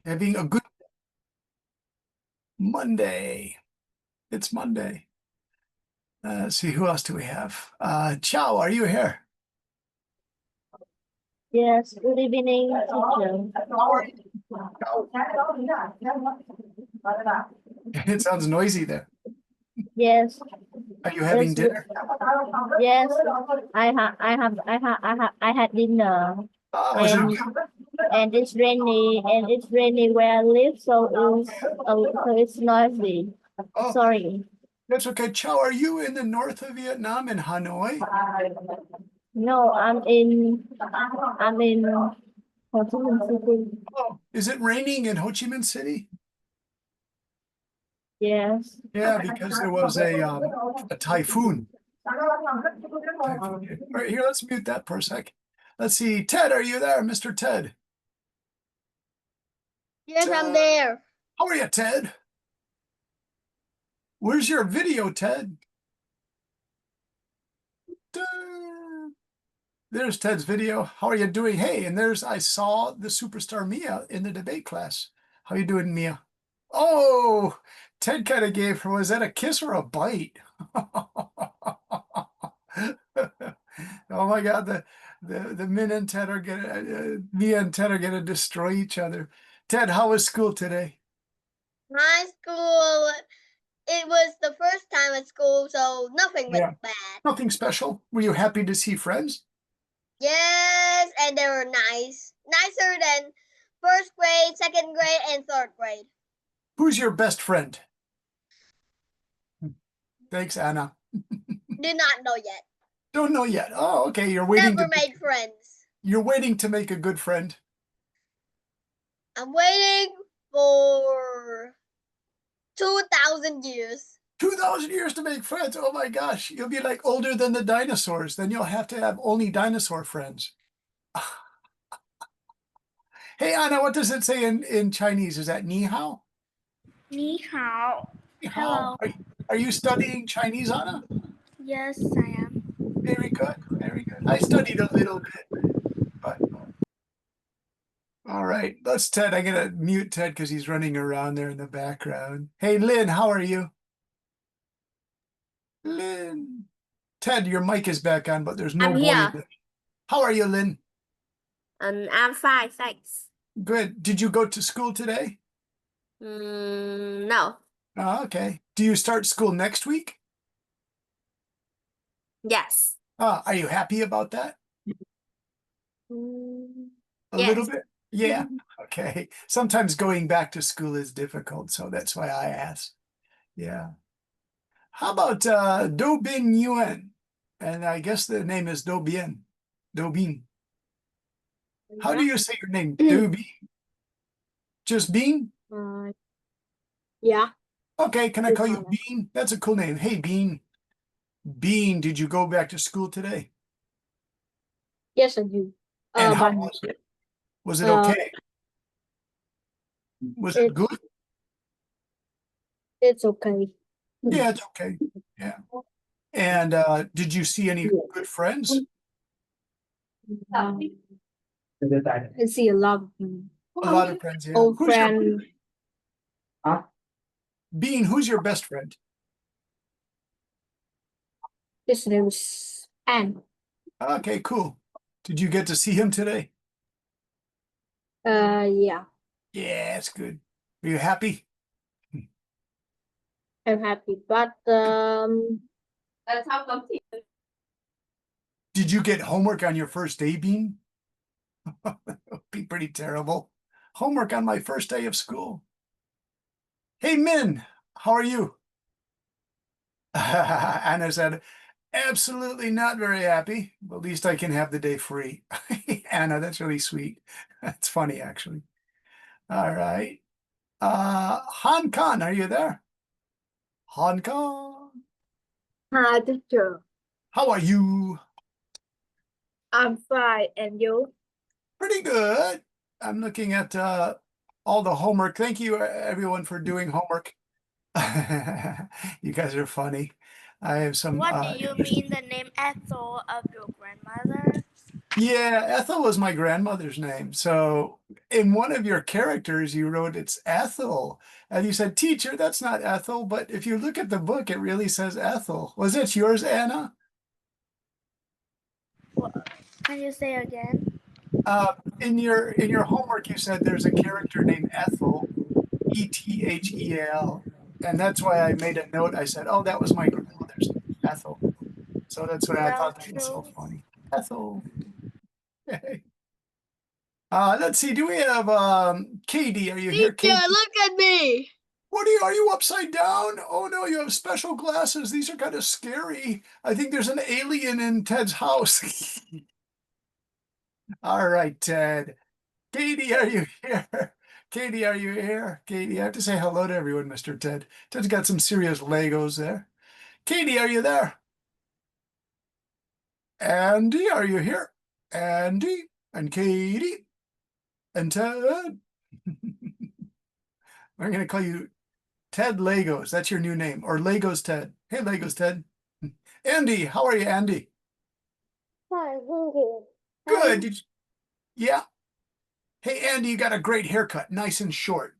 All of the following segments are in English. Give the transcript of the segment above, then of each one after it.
Having a good Monday. It's Monday. Let's see, who else do we have? Chow, are you here? Yes, good evening, teacher. Chow. It sounds noisy there. Yes, Are you having yes, dinner? yes. I had dinner, Was it and good? it's rainy where I live, so it's noisy. Oh, Sorry. that's okay. Chow, are you in the north of Vietnam in Hanoi? No, I'm in Ho Chi Minh City. Oh, is it raining in Ho Chi Minh City? Yes. Yeah, because there was a typhoon. Typhoon hit. All right, here, let's mute that for a sec. Let's see. Ted, are you there, Mr. Ted? Yes, I'm there. How are you, Ted? Where's your video, Ted? There's Ted's video. How are you doing? Hey, and I saw the superstar Mia in the debate class. How you doing, Mia? Oh, Ted kind of gave her, was that a kiss or a bite? Oh my God, the Min and Ted are Mia and Ted are gonna destroy each other. Ted, how was school today? My school, it was the first time at school, so nothing Yeah, but bad. nothing special. Were you happy to see friends? Yes, and they were nice. Nicer than first grade, second grade, and third grade. Who's your best friend? Thanks, Anna. Do not know yet. Don't know yet. Oh, okay. Never made friends. You're waiting to make a good friend. I'm waiting for 2,000 years. 2,000 years to make friends. Oh my gosh. You'll be like older than the dinosaurs. Then you'll have to have only dinosaur friends. Hey, Anna, what does it say in Chinese? Is that ni hao? 你好. Ni hao. Hello. Are you studying Chinese, Anna? Yes, I am. Very good. Very good. I studied a little bit, but all right. Let's Ted. I'm gonna mute Ted because he's running around there in the background. Hey, Lynn, how are you? Lynn. Ted, your mic is back on, but there's no I'm volume. here. How are you, Lynn? I'm fine, thanks. Good. Did you go to school today? No. Oh, okay. Do you start school next week? Yes. Are you happy about that? A little Yes. bit? Yeah. Okay. Sometimes going back to school is difficult, so that's why I asked. Yeah. How about Do Bin Yuen? And I guess the name is Do Bien. Do Bin. How do you say your name? Do Bin? Just Bean? Yeah. Okay, can I call you Bean? That's a cool name. Hey, Bean. Bean, did you go back to school today? Yes, I do. And how was it? Was it okay? Was it good? It's okay. Yeah, it's okay. Yeah. And did you see any good friends? I see a lot of A lot of friends, yeah. old Who's your friends. Bean? Who's your best friend? His name is Anne. Okay, cool. Did you get to see him today? Yeah, Yeah, it's good. Are you happy? I'm happy. But Did you get homework on your first day, Bean? That would be pretty terrible. Homework on my first day of school. Hey, Min, how are you? Anna said, absolutely not very happy. But at least I can have the day free. Anna, that's really sweet. That's funny, actually. All right. Han Khan, are you there? Han Khan, hi, teacher. how are you? I'm fine, and you? Pretty good. I'm looking at all the homework. Thank you, everyone, for doing homework. You guys are funny. I have some. What do you mean the name Ethel of your grandmother? Yeah, Ethel was my grandmother's name. So in one of your characters, you wrote it's Ethel. And you said, teacher, that's not Ethel. But if you look at the book, it really says Ethel. Was it yours, Anna? Can you say again? In your homework, you said there's a character named Ethel, Ethel. And that's why I made a note. I said, oh, that was my grandmother's name, Ethel. So that's why I Yeah, thought that was so true. funny. Ethel. Let's see. Do we have Katie? Are you here, Katie? look at me. What are you upside down? Oh no, you have special glasses. These are kind of scary. I think there's an alien in Ted's house. All right, Ted. Katie, are you here? Katie, are you here? Katie, I have to say hello to everyone, Mr. Ted. Ted's got some serious Legos there. Katie, are you there? Andy, are you here? Andy and Katie and Ted. I'm going to call you Ted Legos. That's your new name. Or Legos Ted. Hey, Legos Ted. Andy, how are you, Andy? Fine, thank you. Good. Yeah. Hey, Andy, you got a great haircut. Nice and short.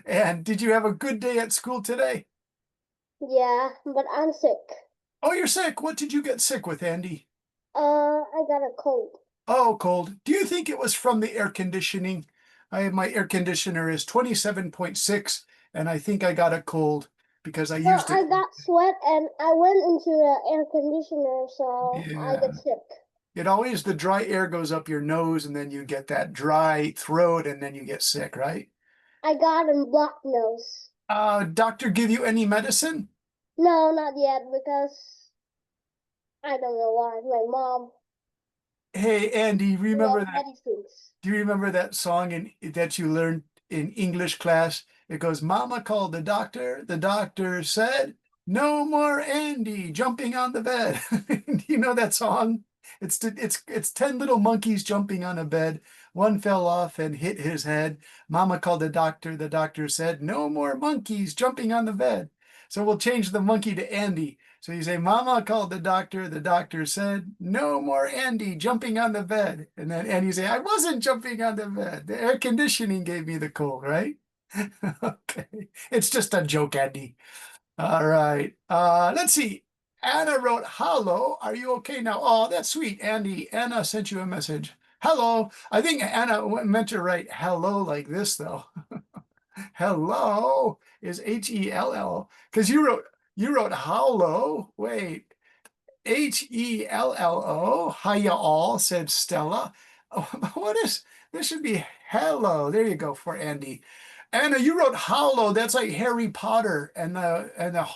And did you have a good day at school today? Yeah, but I'm sick. Oh, you're sick. What did you get sick with, Andy? I got a cold. Oh, cold. Do you think it was from the air conditioning? My air conditioner is 27.6, and I think I got a cold because I Well, used I it. got sweat and I went into the air conditioner, so I Yeah. get sick. It always, the dry air goes up your nose, and then you get that dry throat, and then you get sick, right? I got a blocked nose. Doctor give you any medicine? No, not yet, because I don't know why. My mom Hey, Andy, remember love that? medicines. Do you remember that song that you learned in English class? It goes, Mama called the doctor said, no more Andy jumping on the bed. Do you know that song? It's 10 little monkeys jumping on a bed. One fell off and hit his head. Mama called the doctor said, no more monkeys jumping on the bed. So we'll change the monkey to Andy. So you say, Mama called the doctor said, no more Andy jumping on the bed. And then you say, I wasn't jumping on the bed. The air conditioning gave me the cold, right? Okay. It's just a joke, Andy. All right. Let's see. Anna wrote, hello, are you okay now? Oh, that's sweet, Andy. Anna sent you a message. Hello. I think Anna meant to write hello like this, though. Hello is Hell, because you wrote hello. Wait, Hello. Hiya all, said Stella. Oh, what is this? Should be hello. There you go for Andy. Anna, you wrote Hollow. That's like Harry Potter and the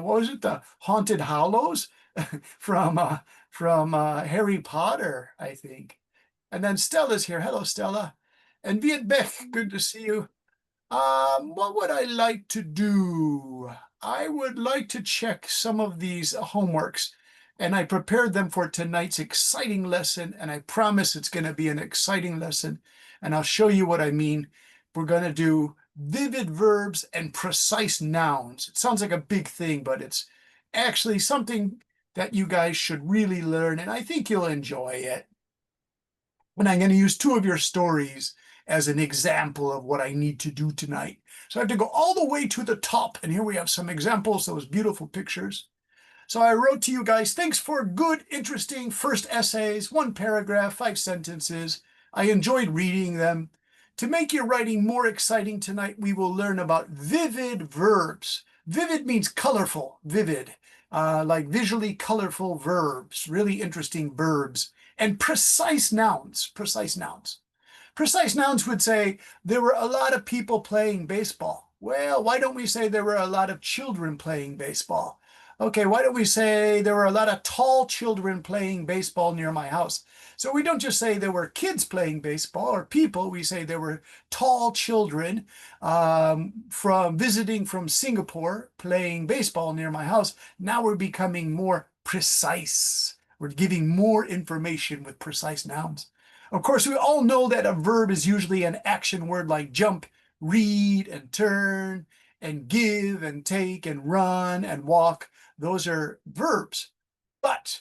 what was it? The Haunted Hollows from Harry Potter, I think. And then Stella's here. Hello, Stella. And Viet Beck, good to see you. What would I like to do? I would like to check some of these homeworks, and I prepared them for tonight's exciting lesson, and I promise it's going to be an exciting lesson, and I'll show you what I mean. We're going to do vivid verbs and precise nouns. It sounds like a big thing, but it's actually something that you guys should really learn, and I think you'll enjoy it. And I'm going to use two of your stories as an example of what I need to do tonight. So I have to go all the way to the top. And here we have some examples, those beautiful pictures. So I wrote to you guys, thanks for good, interesting first essays, 1 paragraph, 5 sentences. I enjoyed reading them. To make your writing more exciting tonight, we will learn about vivid verbs. Vivid means colorful, vivid, like visually colorful verbs, really interesting verbs. And precise nouns, precise nouns. Precise nouns would say there were a lot of people playing baseball. Well, why don't we say there were a lot of children playing baseball? Okay, why don't we say there were a lot of tall children playing baseball near my house? So we don't just say there were kids playing baseball or people, we say there were tall children from visiting from Singapore playing baseball near my house. Now we're becoming more precise. We're giving more information with precise nouns. Of course, we all know that a verb is usually an action word like jump, read, and turn, and give, and take, and run, and walk. Those are verbs. But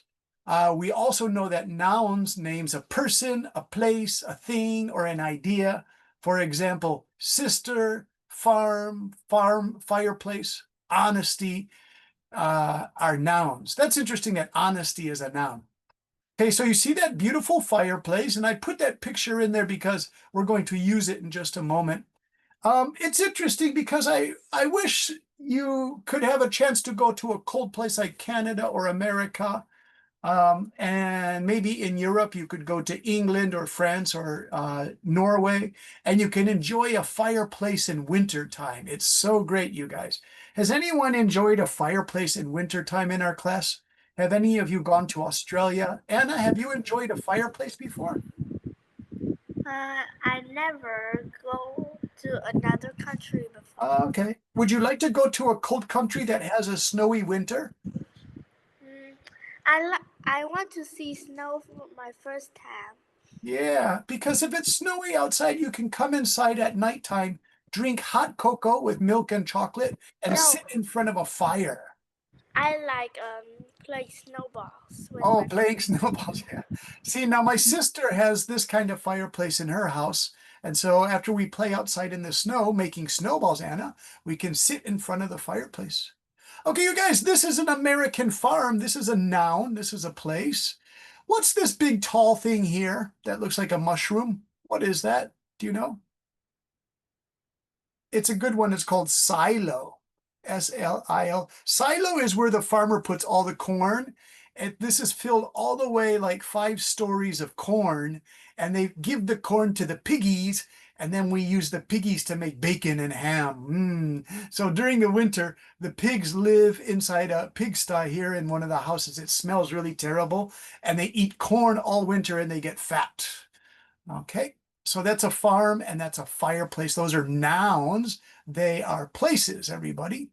We also know that nouns names a person, a place, a thing, or an idea. For example, sister, farm, fireplace, honesty are nouns. That's interesting that honesty is a noun. Okay, so you see that beautiful fireplace, and I put that picture in there because we're going to use it in just a moment. It's interesting because I wish you could have a chance to go to a cold place like Canada or America. And maybe in Europe, you could go to England or France or Norway, and you can enjoy a fireplace in wintertime. It's so great, you guys. Has anyone enjoyed a fireplace in wintertime in our class? Have any of you gone to Australia? Anna, have you enjoyed a fireplace before? I never go to another country before. Okay. Would you like to go to a cold country that has a snowy winter? Mm, I want to see snow for my first time. Yeah, because if it's snowy outside, you can come inside at nighttime, drink hot cocoa with milk and chocolate, and No, sit in front of a fire. I like play snowballs with Oh, my playing friends. snowballs. Yeah. See, now my sister has this kind of fireplace in her house. And so after we play outside in the snow, making snowballs, Anna, we can sit in front of the fireplace. Okay, you guys, this is an American farm. This is a noun. This is a place. What's this big tall thing here that looks like a mushroom? What is that? Do you know? It's a good one. It's called silo. S-L-I-L. Silo is where the farmer puts all the corn. And this is filled all the way like 5 stories of corn. And they give the corn to the piggies. And then we use the piggies to make bacon and ham. So during the winter, the pigs live inside a pigsty here in one of the houses. It smells really terrible. And they eat corn all winter and they get fat. Okay. So that's a farm and that's a fireplace. Those are nouns. They are places, everybody.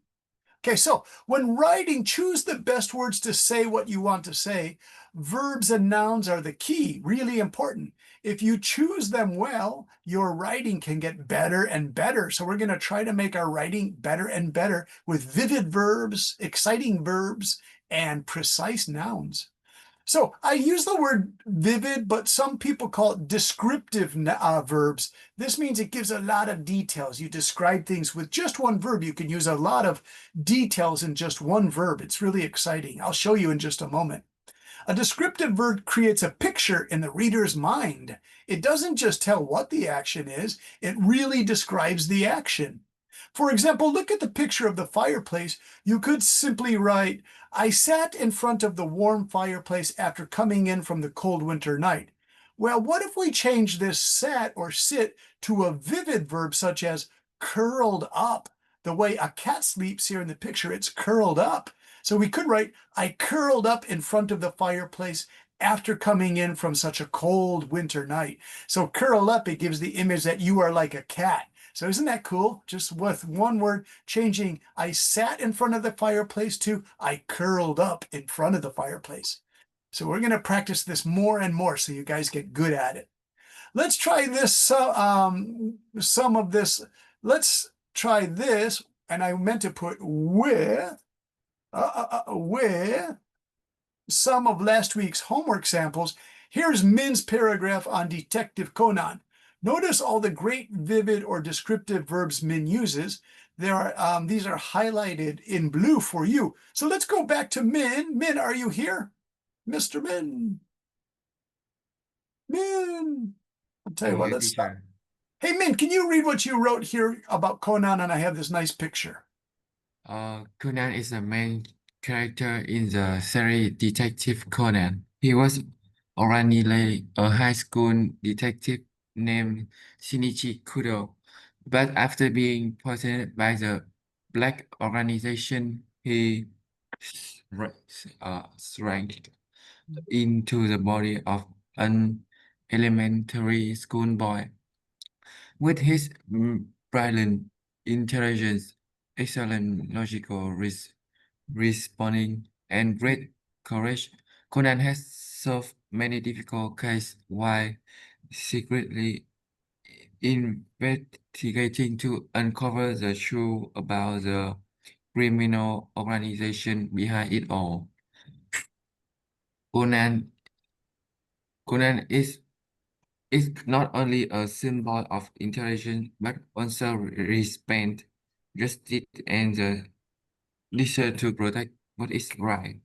Okay, so when writing, choose the best words to say what you want to say. Verbs and nouns are the key, really important. If you choose them well, your writing can get better and better. So we're going to try to make our writing better and better with vivid verbs, exciting verbs, and precise nouns. So I use the word vivid, but some people call it descriptive verbs. This means it gives a lot of details. You describe things with just one verb. You can use a lot of details in just one verb. It's really exciting. I'll show you in just a moment. A descriptive verb creates a picture in the reader's mind. It doesn't just tell what the action is, it really describes the action. For example, look at the picture of the fireplace. You could simply write, I sat in front of the warm fireplace after coming in from the cold winter night. Well, what if we change this sat or sit to a vivid verb such as curled up? The way a cat sleeps here in the picture, it's curled up. So we could write, I curled up in front of the fireplace after coming in from such a cold winter night. So curl up, it gives the image that you are like a cat. So isn't that cool? Just with one word changing, I sat in front of the fireplace to I curled up in front of the fireplace. So we're going to practice this more and more so you guys get good at it. Let's try this, some of this. Let's try this. And I meant to put with some of last week's homework samples. Here's Min's paragraph on Detective Conan. Notice all the great vivid or descriptive verbs Min uses. These are highlighted in blue for you. So let's go back to Min. Min, are you here? Mr. Min. Min. I'll tell you what, let's stop. Hey, Min, can you read what you wrote here about Conan? And I have this nice picture. Conan is the main character in the series Detective Conan. He was originally a high school detective named Shinichi Kudo, but after being poisoned by the black organization, he shrank into the body of an elementary school boy. With his brilliant intelligence, excellent logical responding, and great courage, Conan has solved many difficult cases while secretly investigating to uncover the truth about the criminal organization behind it all. Conan Conan is not only a symbol of intelligence but also respect, justice, and the desire to protect what is right.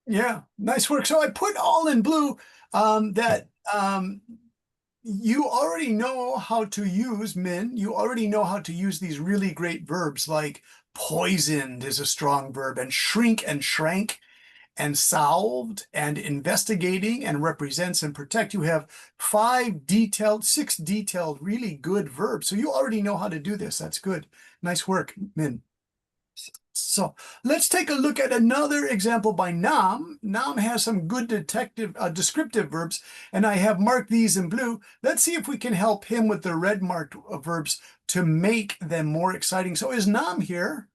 Yeah, nice work. So I put all in blue that you already know how to use, Min, you already know how to use these really great verbs like poisoned is a strong verb, and shrink and shrank, and solved and investigating and represents and protect. You have six detailed, really good verbs. So you already know how to do this. That's good. Nice work, Min. So let's take a look at another example by Nam. Nam has some good descriptive verbs, and I have marked these in blue. Let's see if we can help him with the red marked verbs to make them more exciting. So is Nam here?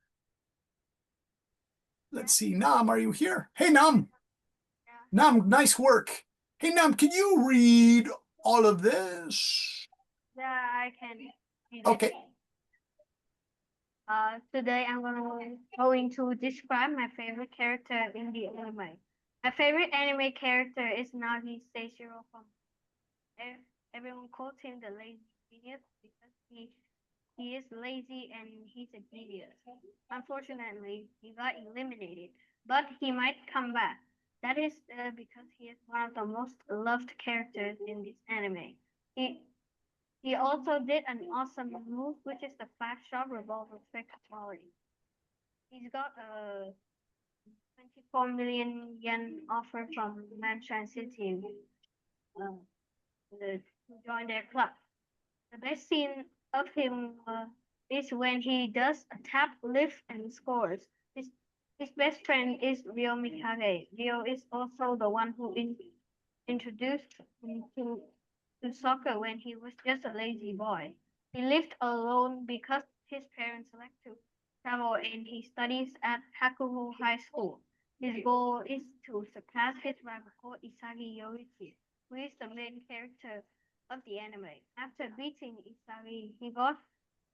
Let's see. Nam, are you here? Hey, Nam. Nam, nice work. Hey, Nam, can you read all of this? Yeah, I can read it. Okay. Today I'm going to describe my favorite character in the anime. My favorite anime character is Nagi Seishiro from everyone calls him the lazy genius because he is lazy and he's a genius. Unfortunately, he got eliminated, but he might come back. That is because he is one of the most loved characters in this anime. He also did an awesome move, which is the fast shot revolver fatality. He's got a 24 million yen offer from Manshan City to join their club. The best scene of him is when he does a tap, lift, and scores. His best friend is Ryo Mikage. Ryo is also the one who introduced him to soccer when he was just a lazy boy. He lived alone because his parents like to travel and he studies at Hakuho High School. His goal is to surpass his rival Isagi Yoichi, who is the main character of the anime. After beating Isagi, he got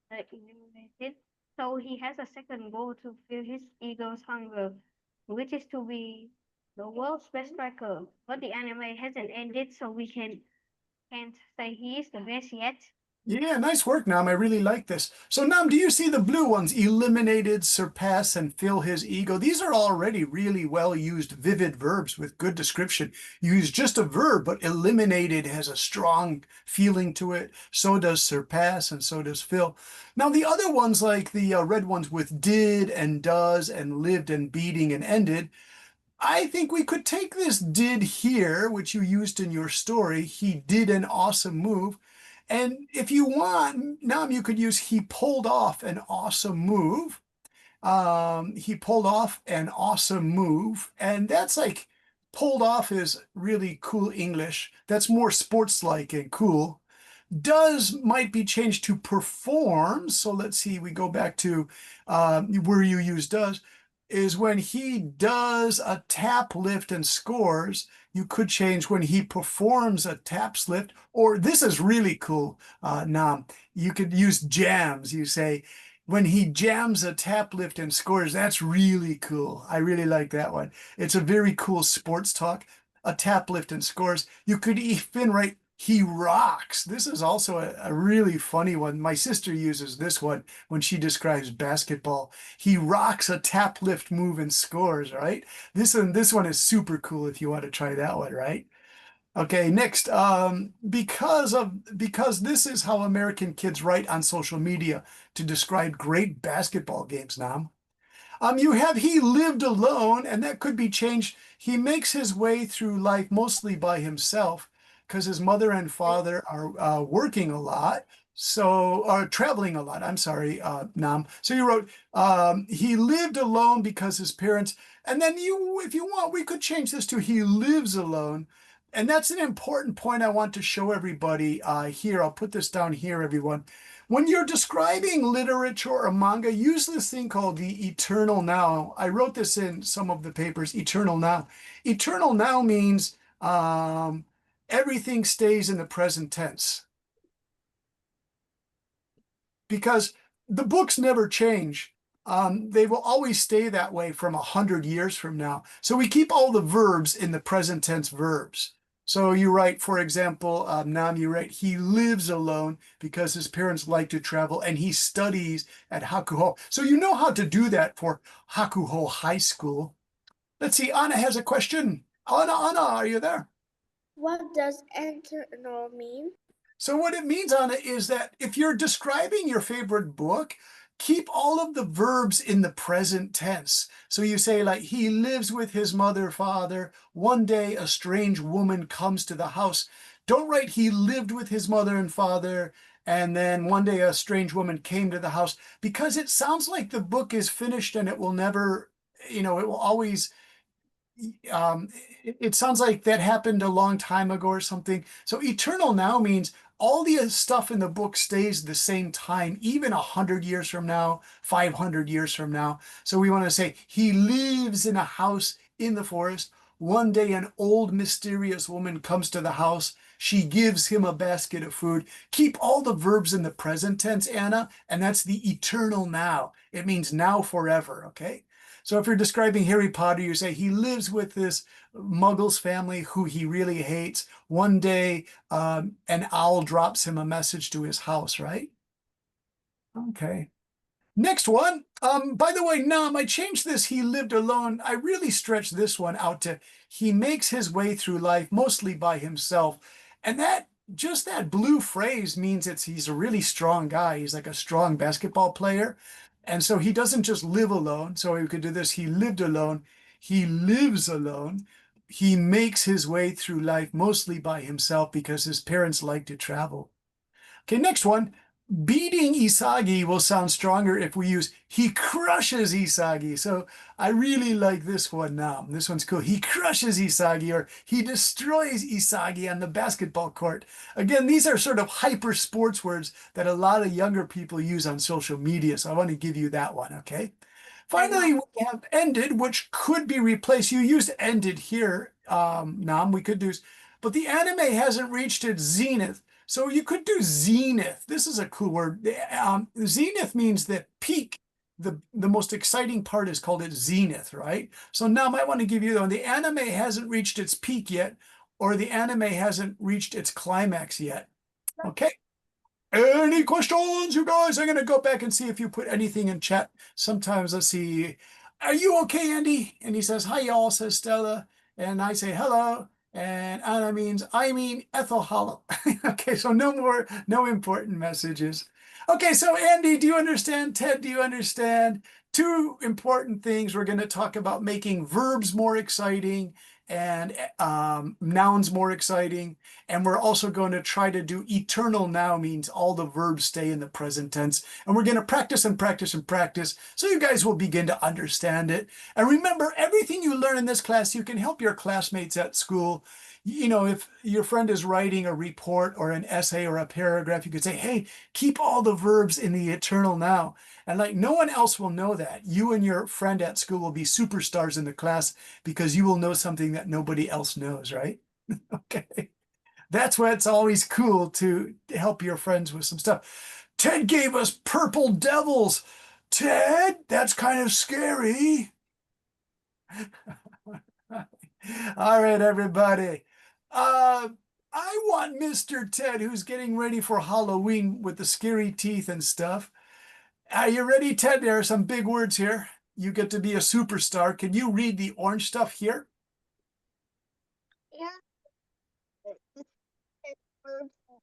eliminated, so he has a second goal to fill his ego's hunger, which is to be the world's best striker. But the anime hasn't ended, so we can't say he is the best yet. Yeah, nice work, Nam. I really like this. So, Nam, do you see the blue ones? Eliminated, surpass, and fill his ego. These are already really well-used, vivid verbs with good description. You use just a verb, but eliminated has a strong feeling to it. So does surpass, and so does fill. Now, the other ones, like the red ones with did and does and lived and beating and ended, I think we could take this did here, which you used in your story. He did an awesome move. And if you want, Nam, you could use he pulled off an awesome move. He pulled off an awesome move. And that's like pulled off is really cool English. That's more sports-like and cool. Does might be changed to perform. So let's see, we go back to where you use does. Is when he does a tap lift and scores, you could change when he performs a taps lift, or this is really cool, Nam. You could use jams. You say, when he jams a tap lift and scores, that's really cool. I really like that one. It's a very cool sports talk, a tap lift and scores. You could even write, he rocks. This is also a really funny one. My sister uses this one when she describes basketball. He rocks a tap lift move and scores, right? This one is super cool if you want to try that one, right? Okay, next, because this is how American kids write on social media to describe great basketball games now. You have he lived alone, and that could be changed. He makes his way through life mostly by himself because his mother and father are working a lot, so are traveling a lot. I'm sorry, Nam. So you wrote he lived alone because his parents, and then you, if you want, we could change this to he lives alone. And that's an important point I want to show everybody here. I'll put this down here, everyone. When you're describing literature or manga, use this thing called the eternal now. I wrote this in some of the papers, eternal now. Eternal now means everything stays in the present tense. Because the books never change. they will always stay that way from 100 years from now. So we keep all the verbs in the present tense verbs. So you write, for example, Nam, you write, he lives alone because his parents like to travel and he studies at Hakuho. So you know how to do that for Hakuho High School. Let's see, Anna has a question. Anna, are you there? What does internal mean? So what it means, Anna, is that if you're describing your favorite book, keep all of the verbs in the present tense. So you say like, he lives with his mother, father. One day a strange woman comes to the house. Don't write he lived with his mother and father, and then one day a strange woman came to the house, because it sounds like the book is finished and it will never, it will always it sounds like that happened a long time ago or something. So eternal now means all the stuff in the book stays the same time, even 100 years from now, 500 years from now. So we want to say he lives in a house in the forest. One day an old mysterious woman comes to the house. She gives him a basket of food. Keep all the verbs in the present tense, Anna, and that's the eternal now. It means now forever, okay? So if you're describing Harry Potter, you say he lives with this Muggle's family who he really hates. One day, an owl drops him a message to his house, right? Okay. Next one. By the way, Nam, I changed this. He lived alone. I really stretched this one out to he makes his way through life mostly by himself. And just that blue phrase means he's a really strong guy. He's like a strong basketball player. And so he doesn't just live alone. So we could do this. He lived alone. He lives alone. He makes his way through life mostly by himself because his parents like to travel. Okay, next one. Beating Isagi will sound stronger if we use he crushes Isagi. So I really like this one now. This one's cool. He crushes Isagi, or he destroys Isagi on the basketball court. Again, these are sort of hyper sports words that a lot of younger people use on social media. So I want to give you that one, okay? Finally, we have ended, which could be replaced. You used ended here, Nam. We could do, but the anime hasn't reached its zenith. So you could do zenith. This is a cool word. Zenith means the peak. The most exciting part is called its zenith, right? So now I might want to give you the one. The anime hasn't reached its peak yet, or the anime hasn't reached its climax yet. Okay. Any questions, you guys? I'm going to go back and see if you put anything in chat. Sometimes let's see. Are you okay, Andy? And he says, hi, y'all, says Stella. And I say, hello. And Anna means, I mean, Ethel Hollow. Okay, so no important messages. Okay, so Andy, do you understand? Ted, do you understand? Two important things. We're going to talk about making verbs more exciting and nouns more exciting. And we're also going to try to do eternal now, means all the verbs stay in the present tense. And we're going to practice and practice and practice so you guys will begin to understand it. And remember, everything you learn in this class, you can help your classmates at school. If your friend is writing a report or an essay or a paragraph, you could say, hey, keep all the verbs in the eternal now. And like no one else will know that. You and your friend at school will be superstars in the class because you will know something that nobody else knows, right? Okay. That's why it's always cool to help your friends with some stuff. Ted gave us purple devils. Ted, that's kind of scary. All right, everybody. I want Mr. Ted, who's getting ready for Halloween with the scary teeth and stuff. Are you ready, Ted? There are some big words here. You get to be a superstar. Can you read the orange stuff here? Yeah.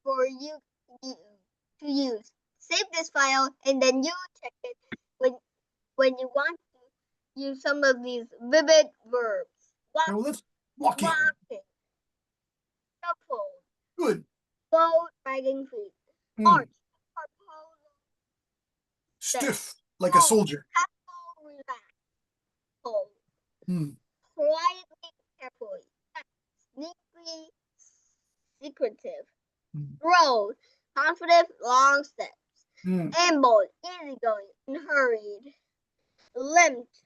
For you to use. Save this file and then you check it when you want to use some of these vivid verbs. Now let's walk in. Walking, shuffle, Good. boat, dragging feet, Mm. march, proposal, Stiff, like a soldier. castle, relax, hold, Mm. quietly, carefully, sneakily, secretive, Mm. road, confident, long steps, Mm. amble, easygoing, and hurried, limped,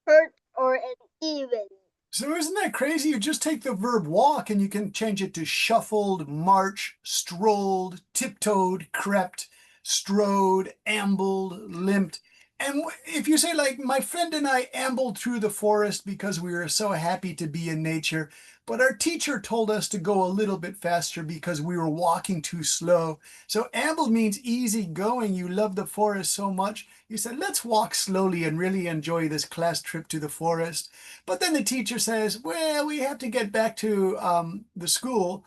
hurt, or uneven. So isn't that crazy? You just take the verb walk and you can change it to shuffled, march, strolled, tiptoed, crept, strode, ambled, limped. And if you say like, my friend and I ambled through the forest because we were so happy to be in nature, but our teacher told us to go a little bit faster because we were walking too slow. So amble means easy going. You love the forest so much. You said, let's walk slowly and really enjoy this class trip to the forest. But then the teacher says, well, we have to get back to the school.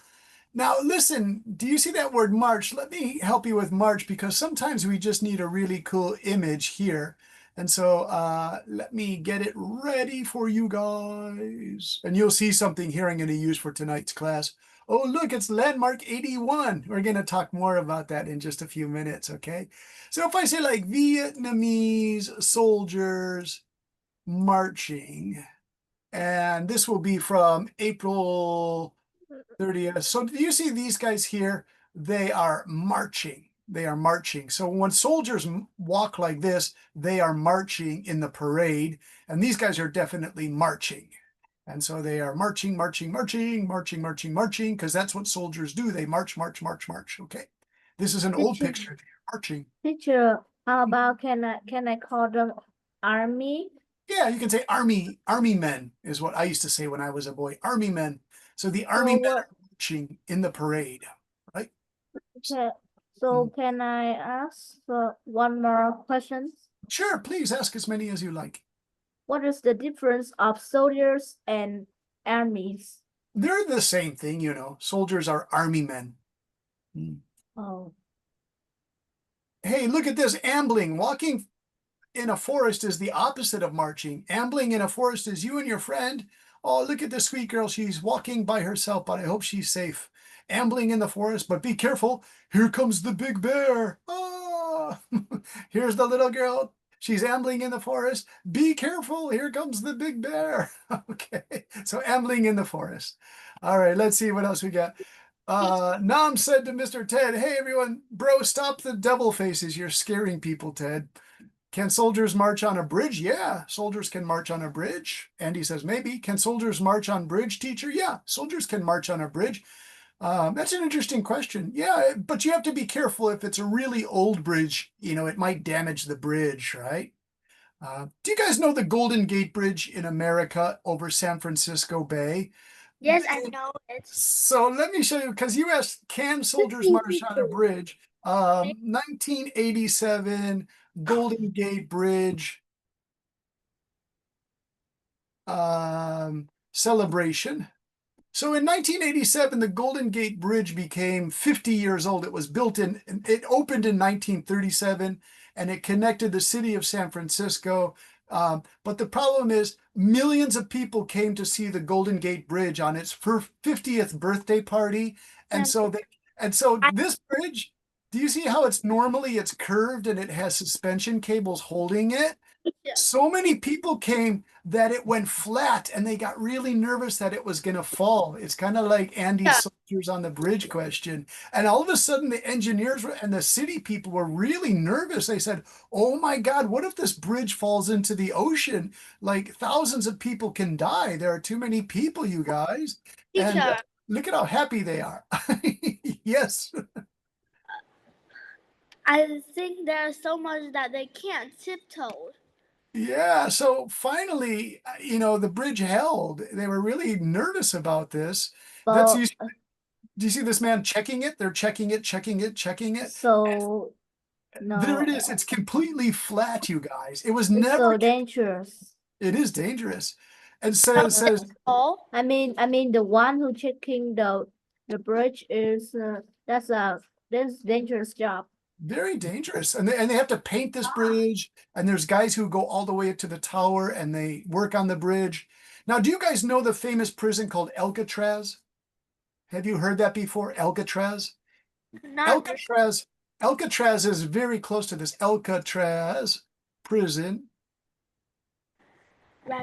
Now, listen, do you see that word march? Let me help you with march because sometimes we just need a really cool image here. And so let me get it ready for you guys. And you'll see something here I'm going to use for tonight's class. Oh, look, it's landmark 81. We're going to talk more about that in just a few minutes, okay? So if I say like Vietnamese soldiers marching, and this will be from April 30th. So do you see these guys here? They are marching. They are marching. So when soldiers walk like this, they are marching in the parade. And these guys are definitely marching. And so they are marching, marching, marching, marching, marching, marching, because that's what soldiers do. They march, march, march, march. Okay. This is an old picture. They're marching. Teacher, how about can I call them army? Yeah, you can say army men is what I used to say when I was a boy. Army men. So the army men are marching in the parade, right? Okay, so can I ask one more question? Sure, please ask as many as you like. What is the difference of soldiers and armies? They're the same thing, you know. Soldiers are army men. Oh, Hey, look at this ambling. Walking in a forest is the opposite of marching. Ambling in a forest is you and your friend. Oh, look at this sweet girl. She's walking by herself, but I hope she's safe. Ambling in the forest, but be careful. Here comes the big bear. Ah, here's the little girl. She's ambling in the forest. Be careful. Here comes the big bear. Okay, so ambling in the forest. All right, let's see what else we got. Nam said to Mr. Ted, hey, everyone, bro, stop the devil faces. You're scaring people, Ted. Can soldiers march on a bridge? Yeah, soldiers can march on a bridge. Andy says, maybe. Can soldiers march on bridge, teacher? Yeah, soldiers can march on a bridge. That's an interesting question. Yeah, but you have to be careful. If it's a really old bridge, you know, it might damage the bridge, right? Do you guys know the Golden Gate Bridge in America over San Francisco Bay? Yes, I know it. So let me show you, because you asked, can soldiers march on a bridge? 1987 Golden Gate Bridge celebration. So in 1987, the Golden Gate Bridge became 50 years old. It opened in 1937, and it connected the city of San Francisco. But the problem is millions of people came to see the Golden Gate Bridge on its 50th birthday party. And so this bridge, do you see how it's curved and it has suspension cables holding it? So many people came that it went flat and they got really nervous that it was going to fall. It's kind of like Andy's soldiers on the bridge question. And all of a sudden the engineers and the city people were really nervous. They said, oh my God, what if this bridge falls into the ocean? Like thousands of people can die. There are too many people, you guys. And Teacher, look at how happy they are. Yes. I think there's so much that they can't tiptoe. Yeah, so finally, you know, the bridge held. They were really nervous about this. That's but do you see this man checking it? They're checking it, checking it, checking it. so There it no, is. It's completely flat, you guys. It was it's never. so dangerous. It is dangerous. And says Oh, I mean the one who checking the bridge is that's dangerous job. very dangerous. And they have to paint this bridge. And there's guys who go all the way up to the tower and they work on the bridge. Now, do you guys know the famous prison called Alcatraz? Have you heard that before? Alcatraz? not Alcatraz is very close to this Alcatraz prison.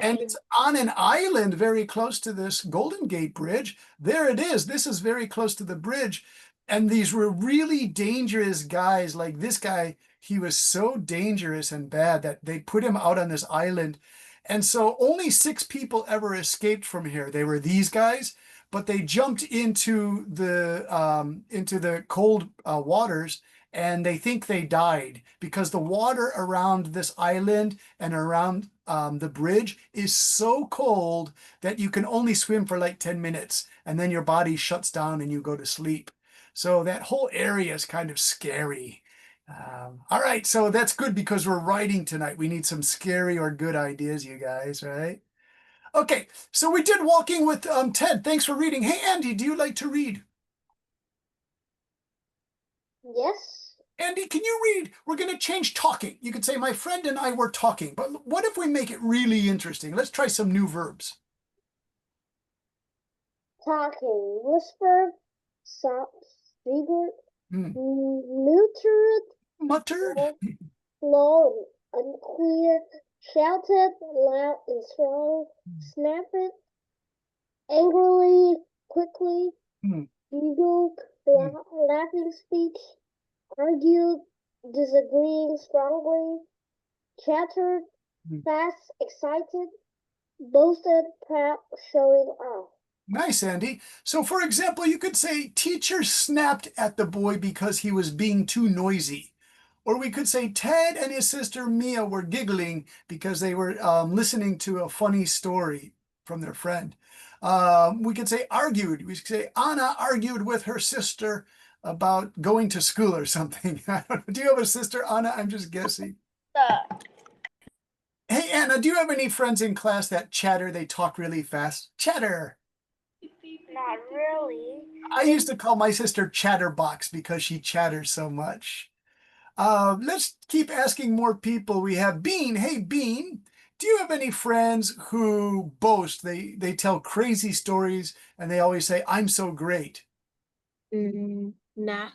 And it's on an island very close to this Golden Gate Bridge. There it is. This is very close to the bridge. And these were really dangerous guys. Like this guy, he was so dangerous and bad that they put him out on this island. And so only 6 people ever escaped from here. They were these guys, but they jumped into the cold waters and they think they died because the water around this island and around the bridge is so cold that you can only swim for like 10 minutes and then your body shuts down and you go to sleep. So that whole area is kind of scary. All right, so that's good because we're writing tonight. We need some scary or good ideas, you guys, right? Okay, so we did walking with Ted. Thanks for reading. Hey, Andy, do you like to read? Yes. Andy, can you read? We're going to change talking. You could say, my friend and I were talking, but what if we make it really interesting? Let's try some new verbs. Talking, whispered, secret, Hmm. neutered, Muttered? low, unclear, shouted, loud and strong, snapped, angrily, quickly, Hmm. giggled, Hmm. laughing speech, argued, disagreeing strongly, chattered, Hmm. fast, excited, boasted, proud, showing off. Nice, Andy. So, for example, you could say, teacher snapped at the boy because he was being too noisy. Or we could say, Ted and his sister Mia were giggling because they were listening to a funny story from their friend. We could say, argued. We could say, Anna argued with her sister about going to school or something. I don't know. Do you have a sister, Anna? I'm just guessing. Hey, Anna, do you have any friends in class that chatter? They talk really fast. Chatter. Not really. I used to call my sister Chatterbox because she chatters so much. Let's keep asking more people. We have Bean. Hey, Bean, do you have any friends who boast? They tell crazy stories and they always say, I'm so great. Nah.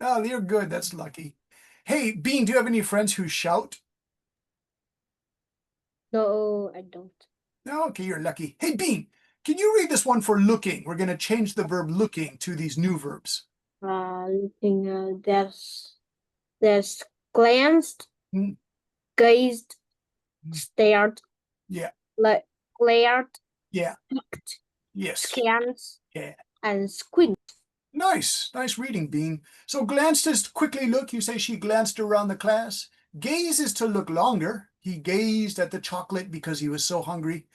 Oh, you're good. That's lucky. Hey, Bean, do you have any friends who shout? No, I don't. No, okay, you're lucky. Hey, Bean, can you read this one for looking? We're going to change the verb looking to these new verbs. Looking, there's glanced, Hmm. gazed, stared, Yeah, glared, yeah, looked, yes, scans, yeah. and squint. Nice reading, Bean. So glanced is to quickly look. You say she glanced around the class. Gaze is to look longer. He gazed at the chocolate because he was so hungry.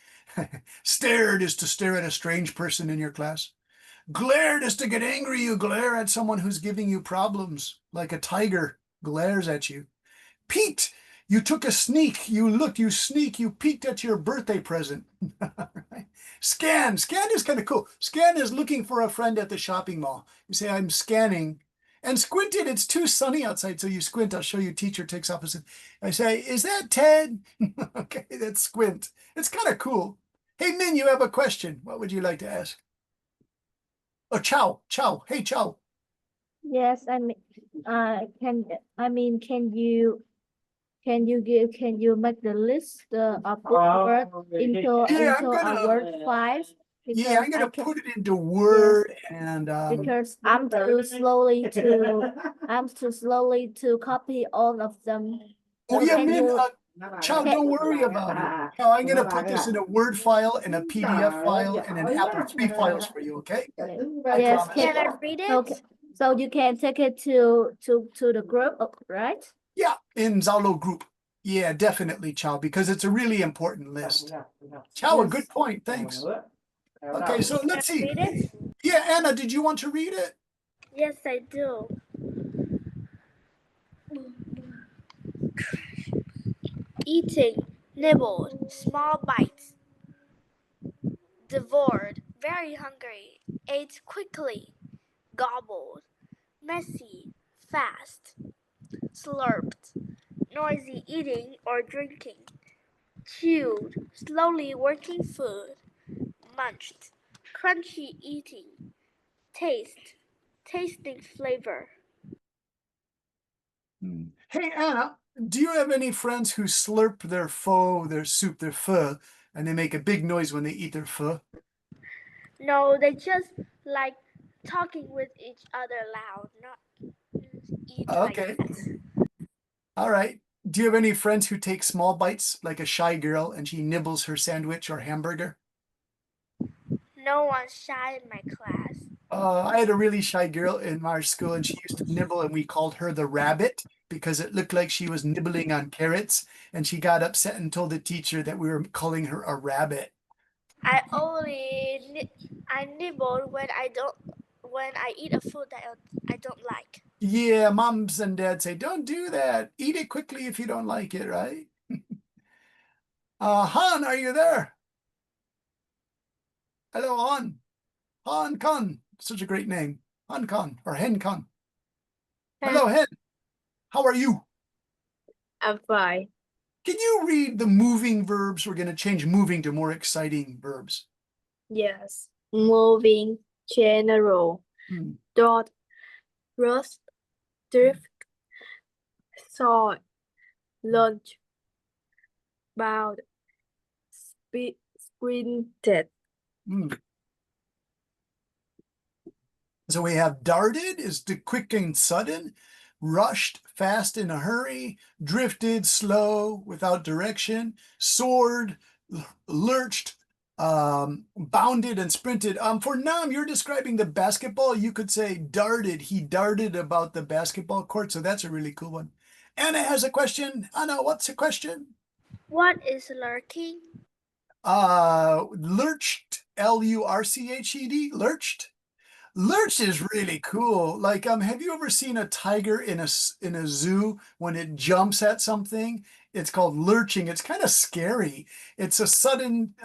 Stared is to stare at a strange person in your class. Glared is to get angry. You glare at someone who's giving you problems, like a tiger glares at you. Peeked, you took a sneak. You looked, you sneak, you peeked at your birthday present. Scan is kind of cool. Scan is looking for a friend at the shopping mall. You say, I'm scanning. And squinted, it's too sunny outside, so you squint. I'll show you. Teacher takes off his. I say, is that Ted? Okay, that's squint. It's kind of cool. Hey, Min, you have a question. What would you like to ask? Oh, Chow. Hey, Chow. Yes, can you make the list of this word Yeah, into a word five? Yeah, I'm Because gonna I can, put it into Word and because I'm too slowly to copy all of them. oh So yeah, can Min, you Chow, don't worry about it. Chow, I'm gonna put this in a Word file and a PDF file and an Apple, 3 files for you, okay? I yes, promise. Can I read it? okay. So you can take it to the group, right? Yeah, in Zalo group. Yeah, definitely, Chow, because it's a really important list. Chow, a good point. Thanks. Okay, so Can I let's see. read it? Yeah, Anna, did you want to read it? Yes, I do. Eating, nibbled, small bites. Devoured, very hungry. Ate quickly, gobbled. Messy, fast. Slurped, noisy eating or drinking. Chewed, slowly working food. Munched, crunchy eating. Taste, tasting flavor. Hey, Anna, do you have any friends who slurp their pho, their soup, their pho, and they make a big noise when they eat their pho? No, they just like talking with each other loud, not eat like Okay, that. all right. Do you have any friends who take small bites, like a shy girl, and she nibbles her sandwich or hamburger? No one's shy in my class. I had a really shy girl in our school and she used to nibble and we called her the rabbit because it looked like she was nibbling on carrots and she got upset and told the teacher that we were calling her a rabbit. I nibble when I eat a food that I don't like. Yeah, moms and dads say, don't do that. Eat it quickly if you don't like it, right? Han, are you there? Hello, Han. Han Khan. Such a great name. Han Khan or Hen Khan. Hello, Hen. How are you? I'm fine. Can you read the moving verbs? We're going to change moving to more exciting verbs. Yes. Moving, general, Hmm. dot, rust, drift, saw, lunch, bound, sprinted. Hmm. So we have darted is the quick and sudden, rushed, fast in a hurry, drifted, slow, without direction, soared, lurched, bounded and sprinted. For Nam, you're describing the basketball. You could say darted. He darted about the basketball court. So that's a really cool one. Anna has a question. Anna, what's the question? What is lurking? Lurched, Lurched, lurched. Lurch is really cool. Like, have you ever seen a tiger in a zoo when it jumps at something? It's called lurching. It's kind of scary. It's a sudden,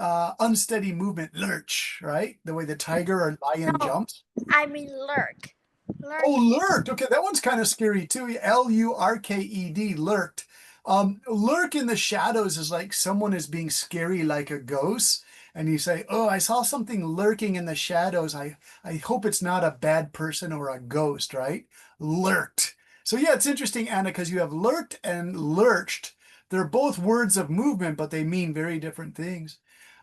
unsteady movement. Lurch, right? The way the tiger or lion No. jumps. I mean lurk. Lurk. Oh, lurked. Okay, that one's kind of scary too. Lurked, lurked. Lurk in the shadows is like someone is being scary like a ghost. And you say, oh, I saw something lurking in the shadows. I hope it's not a bad person or a ghost, right? Lurked. So yeah, it's interesting, Anna, because you have lurked and lurched. They're both words of movement, but they mean very different things.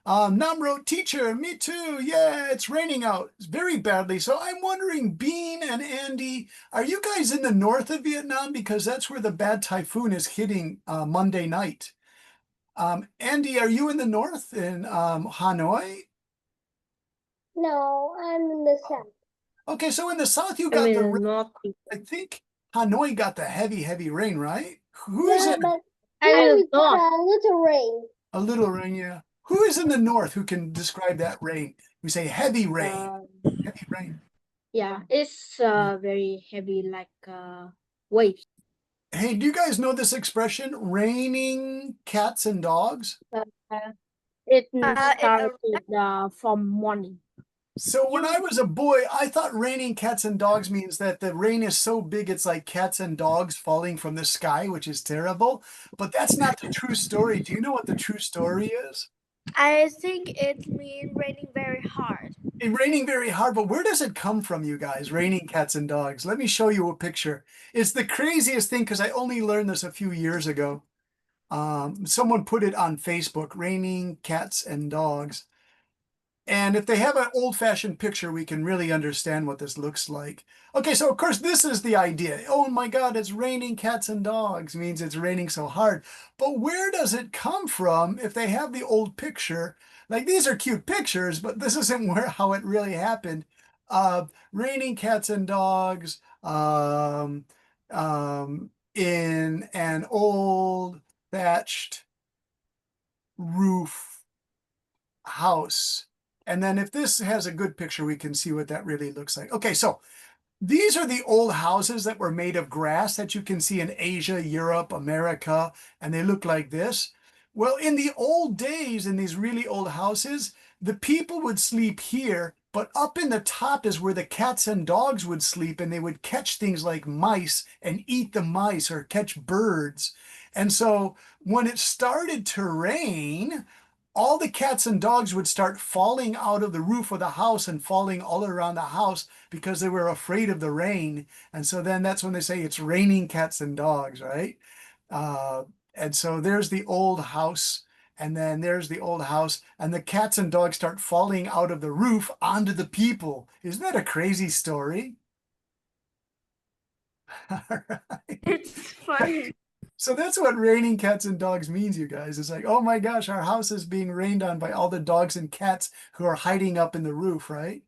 Nam wrote, teacher, me too. Yeah, it's raining out very badly. So I'm wondering, Bean and Andy, are you guys in the north of Vietnam? Because that's where the bad typhoon is hitting Monday night. Andy, are you in the north in Hanoi? No, I'm in the south. Okay, so in the south you I got the mean, rain. not. I think Hanoi got the heavy rain, right? Who is Yeah, in but I here mean, we not. got a little rain. a little rain? Yeah. Who is in the north who can describe that rain? We say heavy rain, heavy rain. Yeah, it's very heavy, like waves. Hey, do you guys know this expression, raining cats and dogs? It It started from morning. So when I was a boy, I thought raining cats and dogs means that the rain is so big it's like cats and dogs falling from the sky, which is terrible. But that's not the true story. Do you know what the true story is? I think it means raining very hard. Raining very hard, but where does it come from, you guys? Raining cats and dogs. Let me show you a picture. It's the craziest thing because I only learned this a few years ago. Someone put it on Facebook, raining cats and dogs. And if they have an old-fashioned picture, we can really understand what this looks like. Okay, so of course, this is the idea. Oh my God, it's raining cats and dogs, means it's raining so hard. But where does it come from if they have the old picture? Like, these are cute pictures, but this isn't how it really happened. Raining cats and dogs in an old thatched roof house. And then if this has a good picture, we can see what that really looks like. Okay, so these are the old houses that were made of grass that you can see in Asia, Europe, America, and they look like this. Well, in the old days, in these really old houses, the people would sleep here, but up in the top is where the cats and dogs would sleep, and they would catch things like mice and eat the mice or catch birds. And so when it started to rain, all the cats and dogs would start falling out of the roof of the house and falling all around the house because they were afraid of the rain. And so then that's when they say it's raining cats and dogs, right? And so there's the old house, and then there's the old house, and the cats and dogs start falling out of the roof onto the people. Isn't that a crazy story? All right. It's funny. So that's what raining cats and dogs means, you guys. It's like, oh my gosh, our house is being rained on by all the dogs and cats who are hiding up in the roof, right?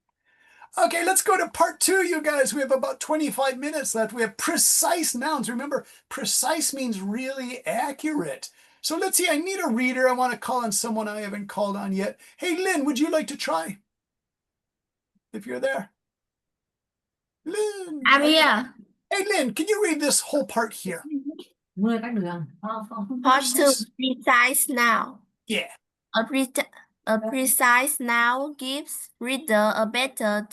Okay, let's go to part 2, you guys. We have about 25 minutes left. We have precise nouns. Remember, precise means really accurate. So let's see, I need a reader. I want to call on someone I haven't called on yet. Hey, Lynn, would you like to try? If you're there. Lynn. I'm here. Hey, Lynn, can you read this whole part here? What to precise noun? Yeah. A precise noun gives reader a better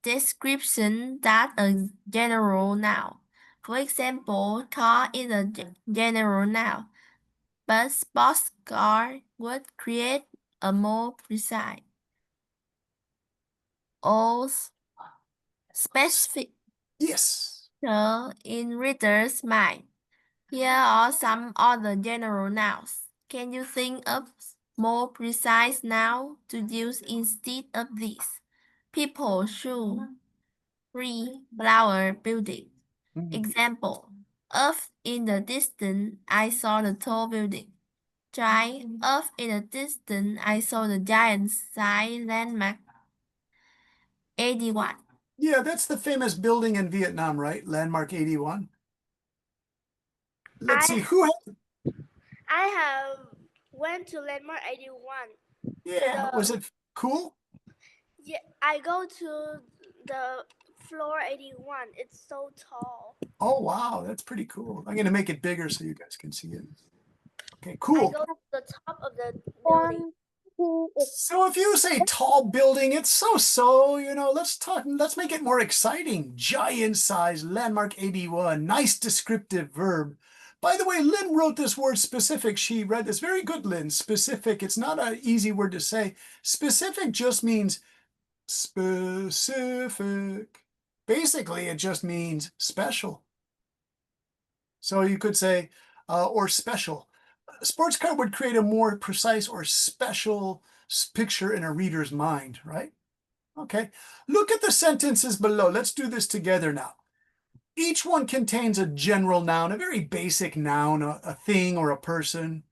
description than a general noun. For example, car is a general noun, but sports car would create a more precise or specific Yes. in reader's mind. Here are some other general nouns. Can you think of more precise noun to use instead of these? People, shoe, tree, flower, building. Example, off in the distance, I saw the tall building. Try, off in the distance, I saw the giant sign landmark 81. Yeah, that's the famous building in Vietnam, right? Landmark 81. Let's see, who I have went to Landmark 81. Yeah, was it cool? Yeah, I go to the floor 81. It's so tall. Oh, wow, that's pretty cool. I'm going to make it bigger so you guys can see it. Okay, I cool. go to the top of the building. 1, 2, So if you say tall building, it's so, let's make it more exciting. Giant size, landmark 81, nice descriptive verb. By the way, Lynn wrote this word specific. She read this. Very good, Lynn. Specific. It's not an easy word to say. Specific just means specific. Basically, it just means special. So you could say, or special. A sports car would create a more precise or special picture in a reader's mind, right? Okay, look at the sentences below. Let's do this together now. Each one contains a general noun, a very basic noun, a thing or a person,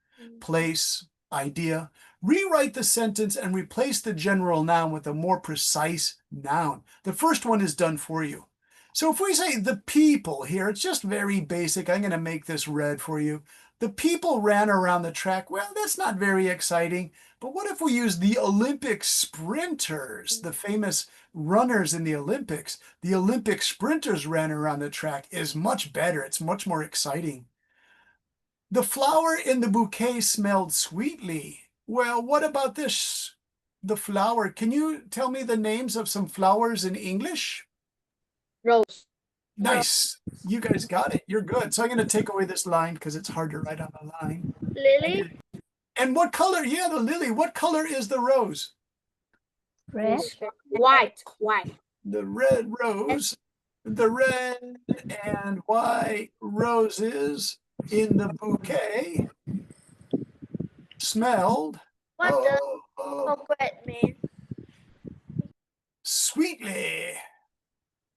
place, idea. Rewrite the sentence and replace the general noun with a more precise noun. The first one is done for you. So if we say the people here, it's just very basic. I'm going to make this red for you. The people ran around the track. Well, that's not very exciting. But what if we use the Olympic sprinters, the famous runners in the Olympics? The Olympic sprinters ran around the track is much better. It's much more exciting. The flower in the bouquet smelled sweetly. Well, what about this? The flower. Can you tell me the names of some flowers in English? Rose. Nice. You guys got it. You're good. So I'm going to take away this line because it's hard to write on the line. Lily? And what color? Yeah, the lily. What color is the rose? Red. White. The red rose. The red and white roses in the bouquet smelled What does oh, coquette mean? sweetly.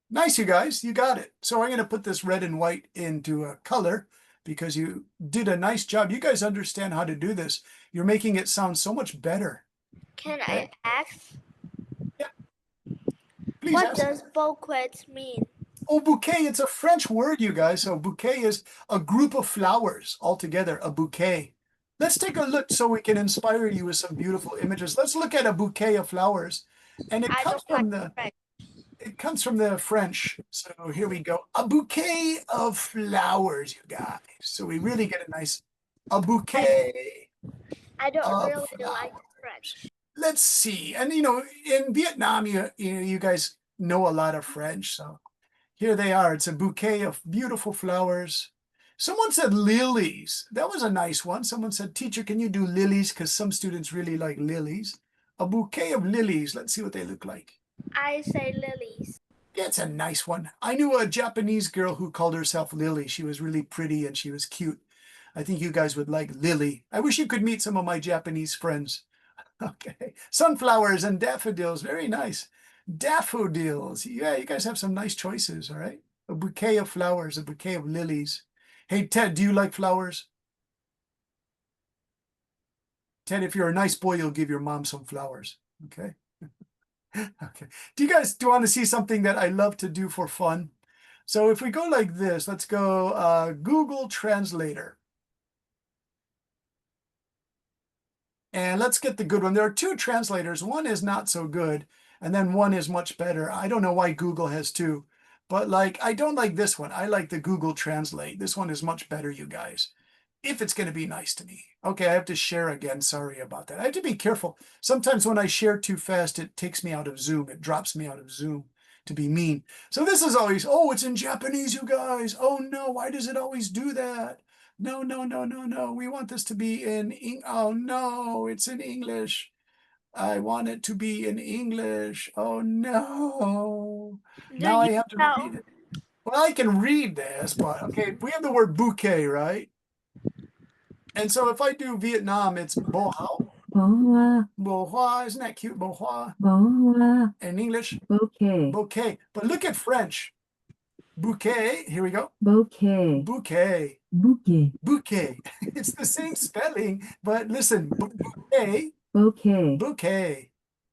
Nice, you guys. You got it. So I'm going to put this red and white into a color because you did a nice job. You guys understand how to do this. You're making it sound so much better. Can Okay. I ask? Please What ask. does bouquet mean? Oh, bouquet, it's a French word, you guys. So bouquet is a group of flowers all together, a bouquet. Let's take a look so we can inspire you with some beautiful images. Let's look at a bouquet of flowers. And it I comes don't from like the French. it comes from the French. So here we go. A bouquet of flowers, you guys. So we really get a bouquet I don't of really like flowers. French. Let's see. And in Vietnam, you guys know a lot of French. So here they are. It's a bouquet of beautiful flowers. Someone said lilies. That was a nice one. Someone said, teacher, can you do lilies? Because some students really like lilies. A bouquet of lilies. Let's see what they look like. I say lilies. Yeah, it's a nice one. I knew a Japanese girl who called herself Lily. She was really pretty and she was cute. I think you guys would like Lily. I wish you could meet some of my Japanese friends. Okay. Sunflowers and daffodils. Very nice. Daffodils. Yeah, you guys have some nice choices, all right? A bouquet of flowers, a bouquet of lilies. Hey, Ted, do you like flowers? Ted, if you're a nice boy, you'll give your mom some flowers, okay? Okay. Do you guys want to see something that I love to do for fun? So if we go like this, let's go Google Translator. And let's get the good one. There are two translators. One is not so good, and then one is much better. I don't know why Google has two, but like I don't like this one. I like the Google Translate. This one is much better, you guys, if it's going to be nice to me. Okay, I have to share again. Sorry about that. I have to be careful. Sometimes when I share too fast, it takes me out of Zoom. It drops me out of Zoom to be mean. So this is always, oh, it's in Japanese, you guys. Oh no, why does it always do that? No, no, no, no, no. We want this to be oh no, it's in English. I want it to be in English. Oh no. Now I have to read it. Well, I can read this, but okay, we have the word bouquet, right? And so if I do Vietnam, it's bo hao. Bo hua, isn't that cute? Bo hua. In English, Bouquet. bouquet. But look at French. Bouquet, here we go. Bouquet. Bouquet. Bouquet. Bouquet. It's the same spelling, but listen, bouquet, Bouquet. bouquet,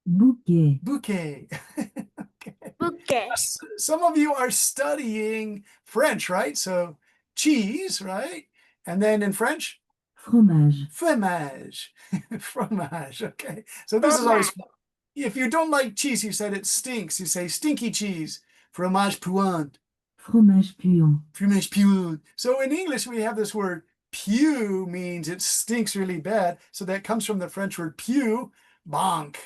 Bouquet. bouquet. Okay. Bouquet. Some of you are studying French, right? So cheese, right? And then in French, Fromage. fromage. Fromage. Okay. So this is always, if you don't like cheese, you said it stinks. You say stinky cheese. Fromage puant. Fromage puant. Fromage puant. So in English, we have this word pew means it stinks really bad. So that comes from the French word pew, bonk.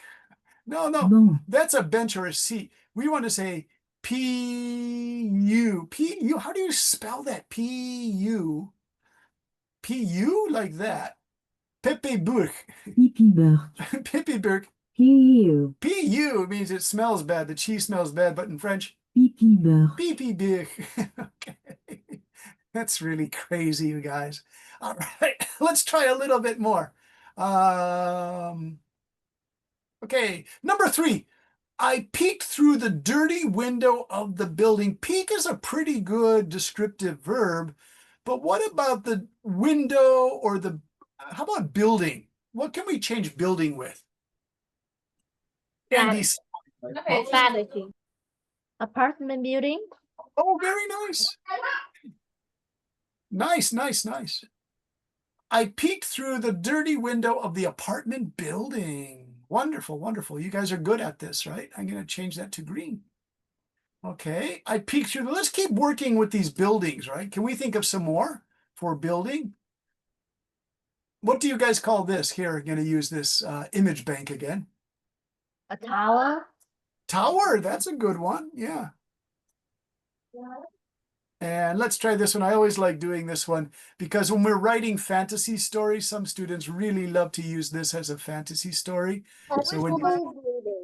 No, Bon. that's a bench or a seat. We want to say P-U. P-U, how do you spell that? P-U. P-U, like that. Pepe Burk. Pipi Burke. Pepe Burk. P-U. P-U means it smells bad. The cheese smells bad, but in French, Pipi Burke. Pepe Burk. Okay. That's really crazy, you guys. All right, let's try a little bit more. Okay, number 3. I peeked through the dirty window of the building. Peek is a pretty good descriptive verb, but what about the window or how about building? What can we change building with? Andy. Apartment building. Oh, very nice. Nice, nice, nice. I peeked through the dirty window of the apartment building. Wonderful, wonderful. You guys are good at this, right? I'm going to change that to green. Okay, I peeked through. Let's keep working with these buildings, right? Can we think of some more for building? What do you guys call this? Here, I'm going to use this image bank again. A tower. Tower, that's a good one. Yeah. And let's try this one. I always like doing this one because when we're writing fantasy stories, some students really love to use this as a fantasy story.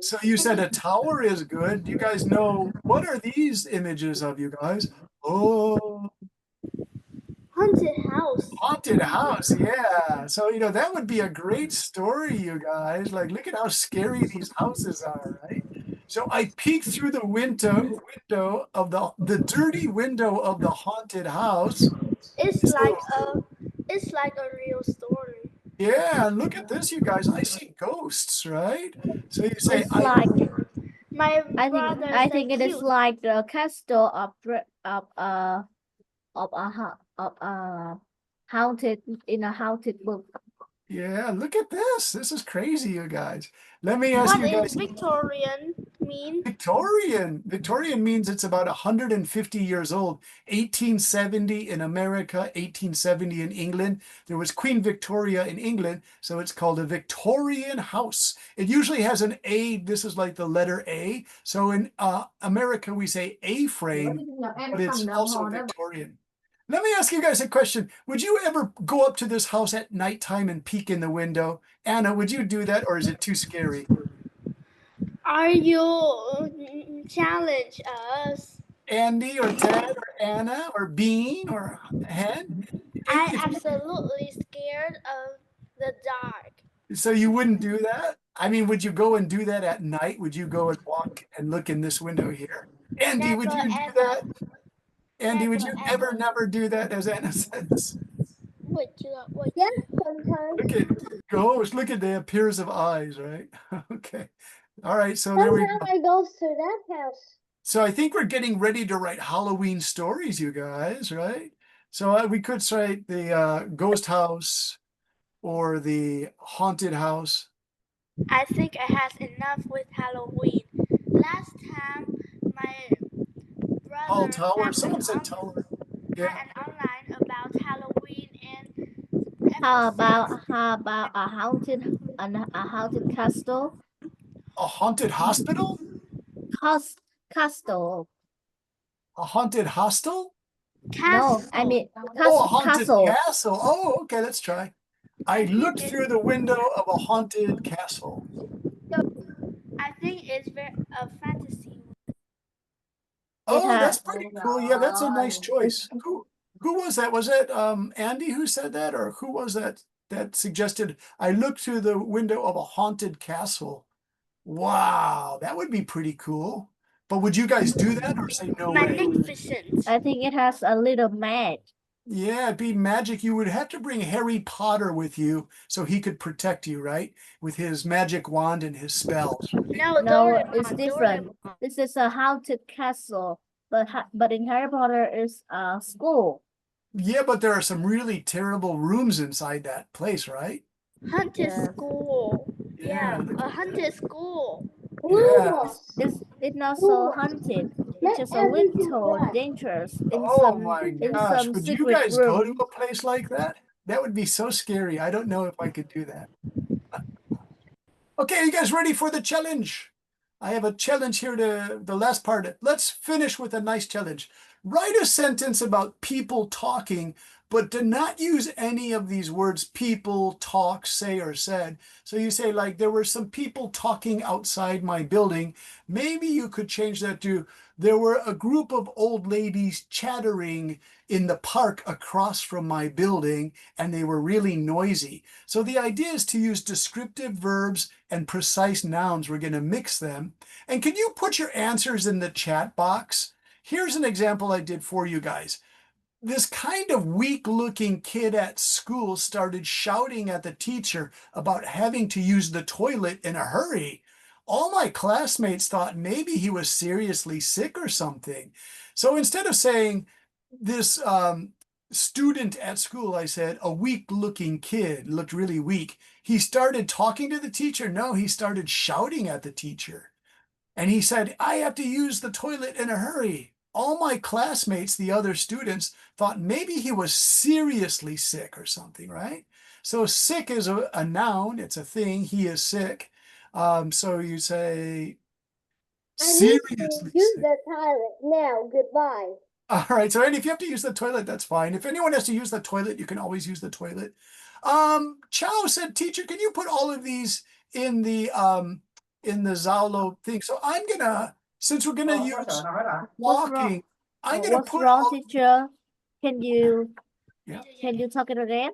So you said a tower is good. You guys know, what are these images of, you guys? Oh, Haunted house. haunted house. Yeah. So, that would be a great story, you guys. Like, look at how scary these houses are, right? So I peeked through the window of the dirty window of the haunted house. It's like a real story. Yeah, look at this, you guys. I see ghosts, right? So you say, I think it is like the castle of a haunted in a haunted book. yeah, look at this. This is crazy, you guys. Let me ask you guys. What is Victorian mean? Victorian means it's about 150 years old. 1870 in America, 1870 in England. There was Queen Victoria in England, so it's called a Victorian house. It usually has an A. This is like the letter A. So in America, we say A-frame, but it's also Victorian. Let me ask you guys a question. Would you ever go up to this house at nighttime and peek in the window? Anna, would you do that, or is it too scary? Are you challenge us? Andy or Ted or Anna or Bean or Hen? I'm absolutely scared of the dark. So you wouldn't do that? I mean, would you go and do that at night? Would you go and walk and look in this window here? Andy, would you do that? Andy, would you never do that, as Anna says? Yes, sometimes. Look at ghosts. Look at the pairs of eyes, right? Okay. All right, so there we Sometime go. I goes to that house. So I think we're getting ready to write Halloween stories, you guys, right? So we could write the ghost house or the haunted house. I think I has enough with Halloween. Last time, my Tall brother tower. had Someone said tower. Yeah. an online about Halloween, and How ever about since a haunted castle? A haunted hospital? Castle. A haunted hostel? No, I castle, mean Oh, a haunted castle. castle. Oh, okay, let's try. I I think looked it's through the window of a haunted castle. I think it's very a fantasy. It Oh, has that's pretty cool. Yeah, that's a nice choice. Who was that? Was it Andy who said that, or who was that that suggested I looked through the window of a haunted castle? Wow, that would be pretty cool. But would you guys do that or say no way? Magnificent. I think it has a little mat. Yeah, it'd be magic. You would have to bring Harry Potter with you so he could protect you, right? With his magic wand and his spells, right? No, No, it's Doraemon. different. This is a haunted castle, but in Harry Potter is a school. Yeah, but there are some really terrible rooms inside that place, right? Haunted Yes. school. Yeah, Yeah, a haunted school. yeah. It's not so haunted. It's just a little dangerous Oh my in gosh, some would you secret guys go to room. a place like that? That would be so scary. I don't know if I could do that. Okay, are you guys ready for the challenge? I have a challenge here to the last part. Let's finish with a nice challenge. Write a sentence about people talking, but do not use any of these words people, talk, say, or said. So you say, like, there were some people talking outside my building. Maybe you could change that to there were a group of old ladies chattering in the park across from my building, and they were really noisy. So the idea is to use descriptive verbs and precise nouns. We're going to mix them. And can you put your answers in the chat box? Here's an example I did for you guys. This kind of weak-looking kid at school started shouting at the teacher about having to use the toilet in a hurry. All my classmates thought maybe he was seriously sick or something. So instead of saying this student at school, I said, a weak-looking kid, looked really weak. He started talking to the teacher. No, he started shouting at the teacher. And he said, I have to use the toilet in a hurry. All my classmates, the other students, thought maybe he was seriously sick or something, right? So sick is a noun, it's a thing, he is sick. So you say I need to seriously use sick. the toilet now. Goodbye. All right, so Andy, if you have to use the toilet, that's fine. If anyone has to use the toilet, you can always use the toilet. Chow said, teacher, can you put all of these in the Zalo thing? So I'm gonna, since we're gonna use What's wrong? walking, I'm gonna What's put wrong, all, teacher? Can you Yeah. can you talk it again?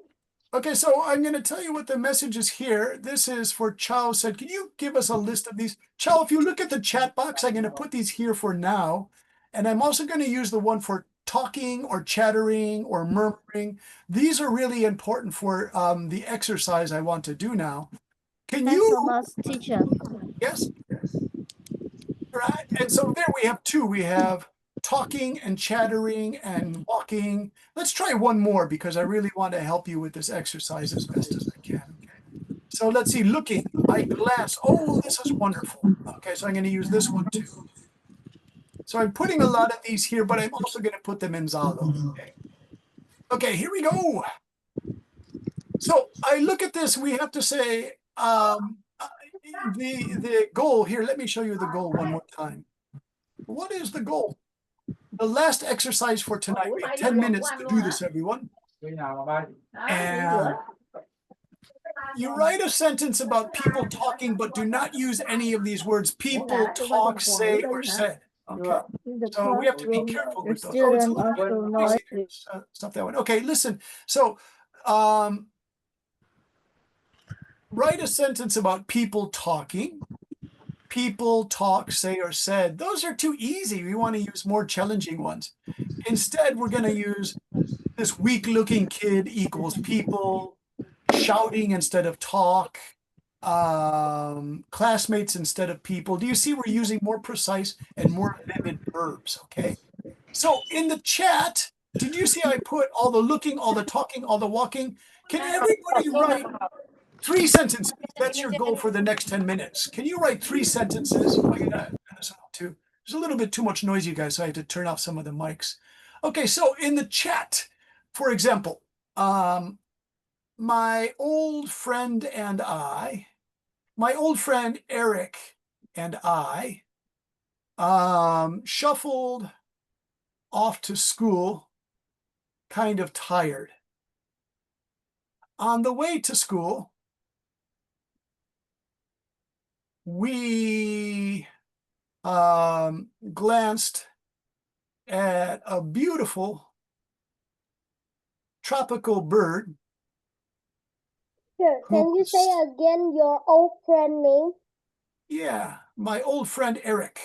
Okay, so I'm gonna tell you what the message is here. This is for Chow said, can you give us a list of these? Chow, if you look at the chat box, I'm gonna put these here for now. And I'm also gonna use the one for talking or chattering or murmuring. These are really important for the exercise I want to do now. Can Thanks you, so much, teacher. yes, right? And so there we have two. We have talking and chattering and walking. Let's try one more because I really want to help you with this exercise as best as I can. So let's see, looking, I glance. Oh, this is wonderful. Okay, so I'm going to use this one too. So I'm putting a lot of these here, but I'm also going to put them in Zalo. Okay, here we go. So I look at this, we have to say the goal here. Let me show you the goal one more time. What is the goal? The last exercise for tonight. We have 10 minutes to do this, everyone. And you write a sentence about people talking, but do not use any of these words people, talk, say, or said. Okay. So we have to be careful with those. Oh, it's a little bit noisy. Stop that one. Okay, listen. So write a sentence about people talking. People, talk, say, or said. Those are too easy. We want to use more challenging ones. Instead, we're going to use this weak-looking kid equals people, shouting instead of talk, classmates instead of people. Do you see we're using more precise and more vivid verbs? Okay. So in the chat, did you see I put all the looking, all the talking, all the walking? Can everybody write 3 sentences? That's your goal for the next 10 minutes. Can you write 3 sentences? Oh, you're not turn this out too. There's a little bit too much noise, you guys, so I had to turn off some of the mics. Okay, so in the chat, for example, my old friend Eric and I shuffled off to school, kind of tired. On the way to school, we glanced at a beautiful tropical bird. Sure. Can you say again your old friend name? Yeah, my old friend Eric.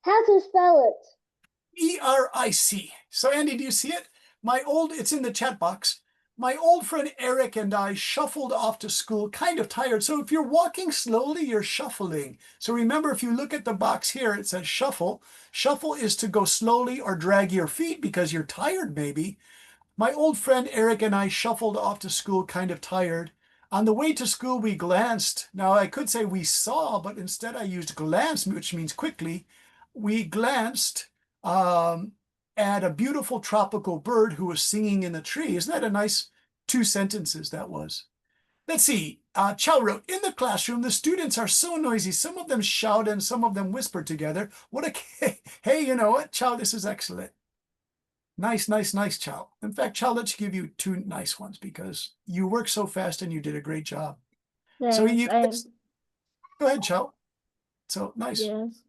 How to spell it? E-R-I-C. So Andy, do you see it? It's in the chat box. My old friend Eric and I shuffled off to school, kind of tired. So if you're walking slowly, you're shuffling. So remember, if you look at the box here, it says shuffle. Shuffle is to go slowly or drag your feet because you're tired, maybe. My old friend Eric and I shuffled off to school, kind of tired. On the way to school, we glanced. Now, I could say we saw, but instead I used glance, which means quickly. We glanced at a beautiful tropical bird who was singing in the tree. Isn't that a nice 2 sentences that was? Let's see. Chow wrote, in the classroom, the students are so noisy. Some of them shout and some of them whisper together. What a, hey, you know what, Chow, this is excellent. Nice, nice, nice, Chow. In fact, Chow, let's give you 2 nice ones because you work so fast and you did a great job. Yes, So go ahead, Chow. So nice. yes.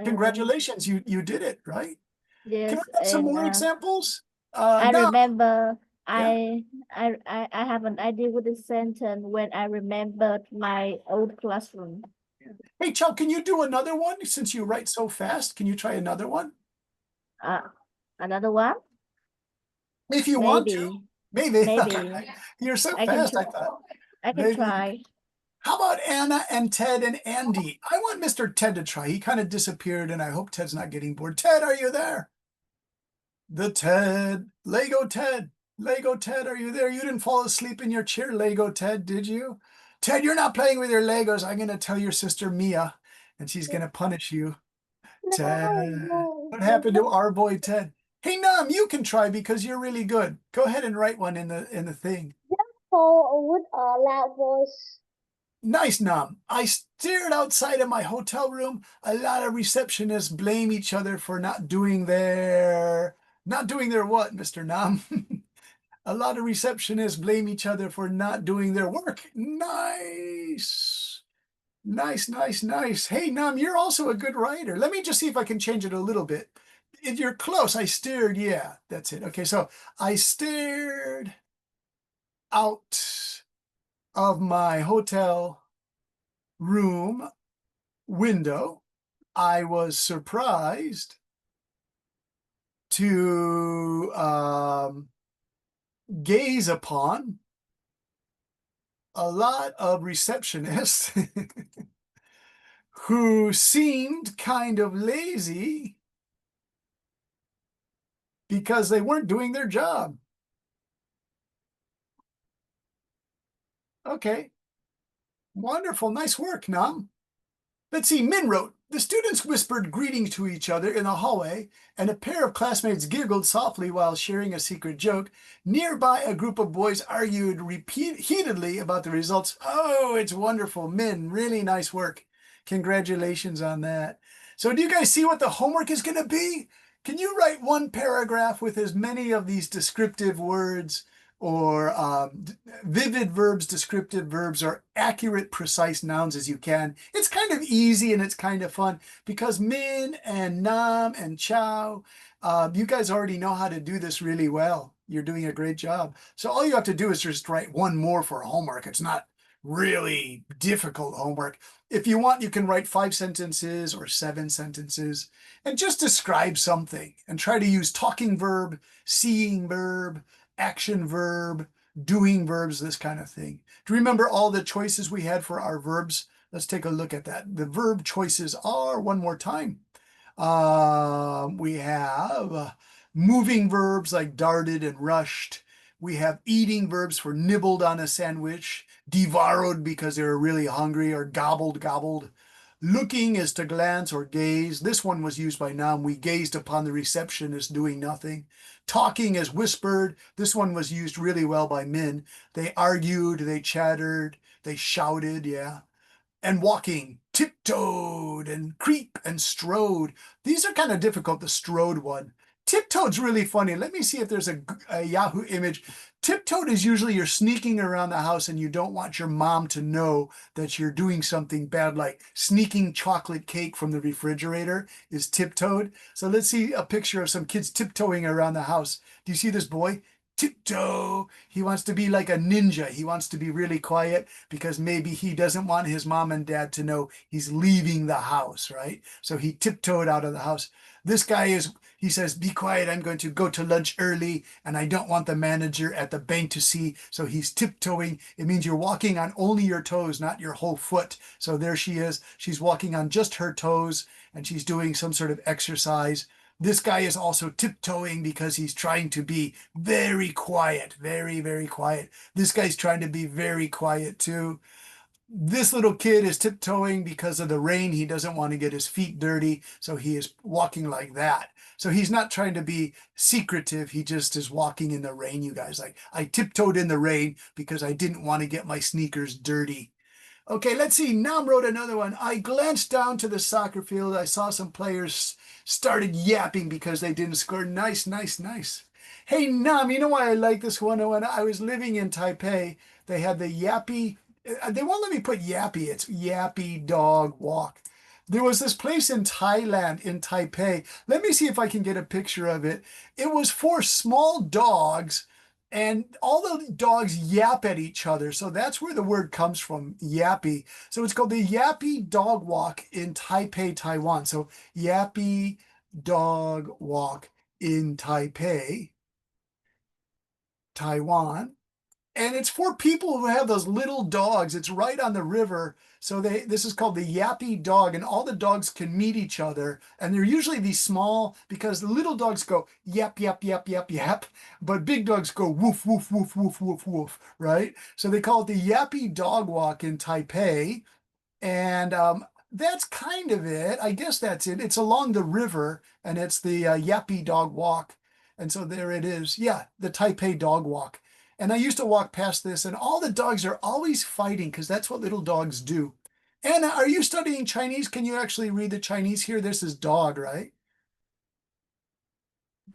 Congratulations, you did it, right? Yes, Can I get some and more examples? I Now, remember yeah. I have an idea with the sentence when I remembered my old classroom. Hey, Chow, can you do another one since you write so fast? Can you try another one? Another one? If you want to. Maybe. Maybe. You're so I can fast, try. I thought. I can Maybe. try. How about Anna and Ted and Andy? I want Mr. Ted to try. He kind of disappeared, and I hope Ted's not getting bored. Ted, are you there? The Ted. Lego Ted. Lego Ted, are you there? You didn't fall asleep in your chair, Lego Ted, did you? Ted, you're not playing with your Legos. I'm going to tell your sister Mia, and she's going to punish you. Ted. What happened to our boy Ted? Hey, Nam, you can try because you're really good. Go ahead and write one in the thing. So with a loud voice. Nice, Nam. I stared outside of my hotel room. A lot of receptionists blame each other for not doing their what, Mr. Nam? A lot of receptionists blame each other for not doing their work. Nice. Nice, nice, nice. Hey, Nam, you're also a good writer. Let me just see if I can change it a little bit. You're close. I stared. Yeah, that's it. Okay, so I stared out of my hotel room window. I was surprised to gaze upon a lot of receptionists who seemed kind of lazy because they weren't doing their job. Okay. Wonderful. Nice work, Nam. Let's see. Min wrote, the students whispered greetings to each other in the hallway, and a pair of classmates giggled softly while sharing a secret joke. Nearby, a group of boys argued heatedly about the results. Oh, it's wonderful. Min, really nice work. Congratulations on that. So do you guys see what the homework is going to be? Can you write 1 paragraph with as many of these descriptive words or vivid verbs, descriptive verbs, or accurate, precise nouns as you can? It's kind of easy and it's kind of fun because Min and Nam and Chow, you guys already know how to do this really well. You're doing a great job. So all you have to do is just write 1 more for homework. It's not really difficult homework. If you want, you can write 5 sentences or 7 sentences and just describe something and try to use talking verb, seeing verb, action verb, doing verbs, this kind of thing. Do you remember all the choices we had for our verbs? Let's take a look at that. The verb choices are, one more time. We have moving verbs like darted and rushed. We have eating verbs for nibbled on a sandwich, devoured because they were really hungry, or gobbled. Looking is to glance or gaze. This one was used by noun. We gazed upon the receptionist doing nothing. Talking is whispered. This one was used really well by men. They argued, they chattered, they shouted, yeah. And walking, tiptoed and creep and strode. These are kind of difficult, the strode one. Tiptoed's really funny. Let me see if there's a Yahoo image. Tiptoed is usually you're sneaking around the house and you don't want your mom to know that you're doing something bad, like sneaking chocolate cake from the refrigerator is tiptoed. So let's see a picture of some kids tiptoeing around the house. Do you see this boy? Tiptoe. He wants to be like a ninja. He wants to be really quiet because maybe he doesn't want his mom and dad to know he's leaving the house, right? So he tiptoed out of the house. This guy he says, be quiet, I'm going to go to lunch early and I don't want the manager at the bank to see. So he's tiptoeing. It means you're walking on only your toes, not your whole foot. So there she is. She's walking on just her toes and she's doing some sort of exercise. This guy is also tiptoeing because he's trying to be very quiet, very, very quiet. This guy's trying to be very quiet too. This little kid is tiptoeing because of the rain. He doesn't want to get his feet dirty, so he is walking like that. So he's not trying to be secretive. He just is walking in the rain, you guys. Like, I tiptoed in the rain because I didn't want to get my sneakers dirty. Okay, let's see. Nam wrote another one. I glanced down to the soccer field. I saw some players started yapping because they didn't score. Nice. Hey, Nam, you know why I like this one? When I was living in Taipei, they had the yappy. They won't let me put yappy. It's yappy dog walk. There was this place in Thailand, in Taipei. Let me see if I can get a picture of it. It was for small dogs, and all the dogs yap at each other. So that's where the word comes from, yappy. So it's called the Yappy Dog Walk in Taipei, Taiwan. So Yappy Dog Walk in Taipei, Taiwan. And it's for people who have those little dogs. It's right on the river. So this is called the Yappy Dog, and all the dogs can meet each other. And they're usually these small, because the little dogs go yap, yap, yap, yap, yap. But big dogs go woof, woof, woof, woof, woof, woof, right? So they call it the Yappy Dog Walk in Taipei. And that's kind of it. I guess that's it. It's along the river, and it's the Yappy Dog Walk. And so there it is. Yeah, the Taipei Dog Walk. And I used to walk past this, and all the dogs are always fighting because that's what little dogs do. Anna, are you studying Chinese? Can you actually read the Chinese here? This is dog, right?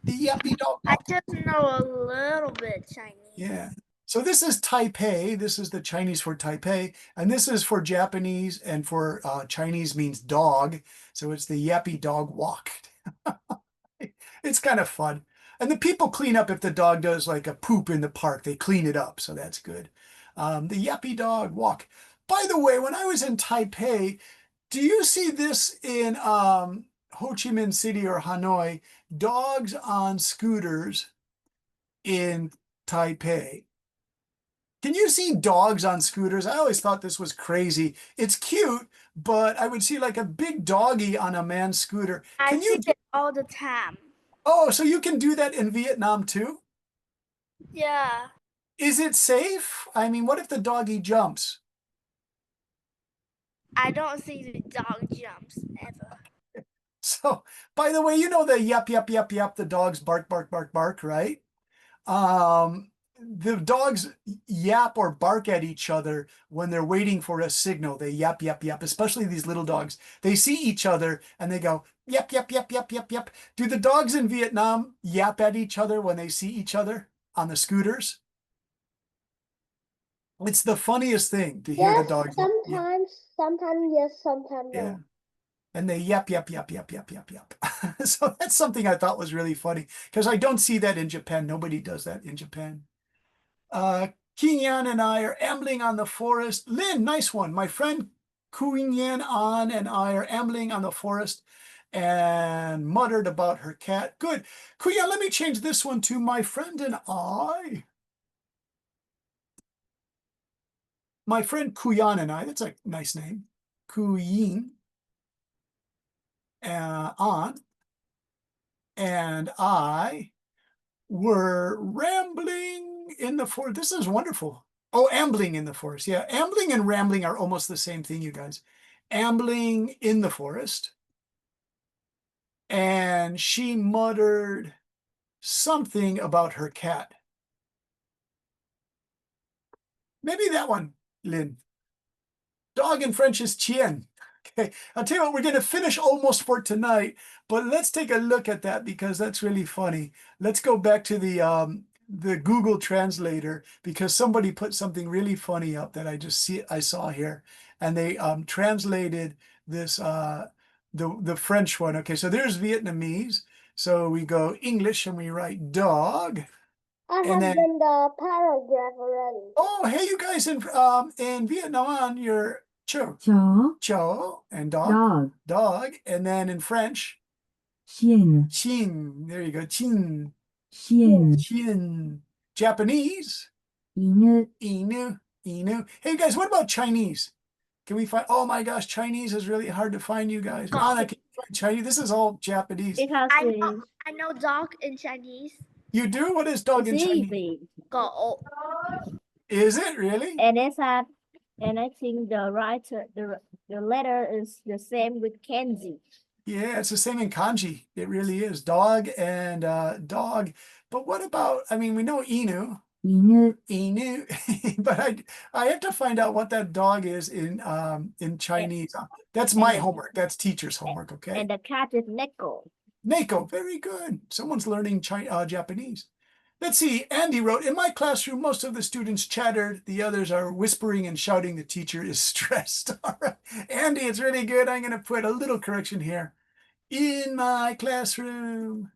The Yappy Dog I Walk. just know a little bit Chinese. Yeah. So this is Taipei. This is the Chinese for Taipei. And this is for Japanese, and for Chinese means dog. So it's the Yappy Dog Walk. It's kind of fun. And the people clean up if the dog does like a poop in the park. They clean it up, so that's good. The Yappy Dog Walk. By the way, when I was in Taipei, do you see this in Ho Chi Minh City or Hanoi? Dogs on scooters in Taipei. Can you see dogs on scooters? I always thought this was crazy. It's cute, but I would see like a big doggy on a man's scooter. I Can you? see it all the time. Oh, so you can do that in Vietnam too? Yeah. Is it safe? I mean, what if the doggy jumps? I don't see the dog jumps ever. So, by the way, you know the yap, yap, yap, yap, the dogs bark, bark, bark, bark, right? The dogs yap or bark at each other when they're waiting for a signal. They yap, yap, yap, especially these little dogs. They see each other and they go yap, yap, yap, yap, yap, yap. Do the dogs in Vietnam yap at each other when they see each other on the scooters? It's the funniest thing to hear the Yes, dogs. sometimes yes, sometimes Yeah. no. And they yap, yap, yap, yap, yap, yap, yap. So that's something I thought was really funny because I don't see that in Japan. Nobody does that in Japan. Kinyan and I are ambling on the forest. Lynn, nice one. My friend Kinyan An and I are ambling on the forest and muttered about her cat. Good. Kinyan, let me change this one to my friend and I my friend Kuyan and I, that's a nice name, Kuyin, Aunt, and I were rambling in the forest. This is wonderful. Oh, ambling in the forest. Yeah, ambling and rambling are almost the same thing, you guys. Ambling in the forest. And she muttered something about her cat. Maybe that one, Lynn. Dog in French is chien. Okay, I'll tell you what, we're going to finish almost for tonight, but let's take a look at that because that's really funny. Let's go back to the Google Translator because somebody put something really funny up that I saw here, and they translated this the French one. Okay, so there's Vietnamese. So we go English and we write dog. I And have then- done the paragraph already. Oh, hey, you guys in Vietnam, you're Cho. chó, Cho and dog. dog, Dog. And then in French, chien, chin. There you go. Chin. chien, Chin. Japanese, 犬, inu. Inu. Hey guys, what about Chinese? Can we find, oh my gosh, Chinese is really hard to find, you guys. Go. Anna, can you find Chinese? This is all Japanese. It has I know dog in Chinese. You do? What is dog in it's Chinese? easy. Go. Is it really? And and I think the letter is the same with Kenzie. Yeah, it's the same in kanji. It really is. Dog and dog. But what about, I mean, we know inu. 犬, Inu, but I have to find out what that dog is in Chinese. That's my and- homework. That's teacher's homework. Okay. And the cat is Neko. Neko, very good. Someone's learning Japanese. Let's see. Andy wrote, in my classroom, most of the students chattered. The others are whispering and shouting. The teacher is stressed. All right. Andy, it's really good. I'm going to put a little correction here. In my classroom,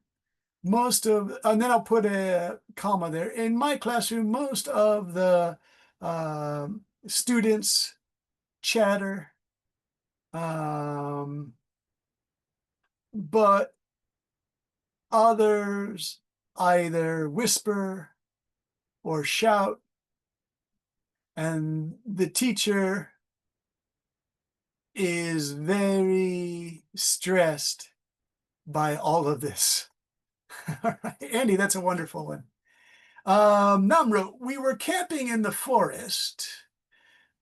and then I'll put a comma there. In my classroom, most of the students chatter, but others either whisper or shout, and the teacher is very stressed by all of this. All right, Andy, that's a wonderful one. Nam wrote, we were camping in the forest.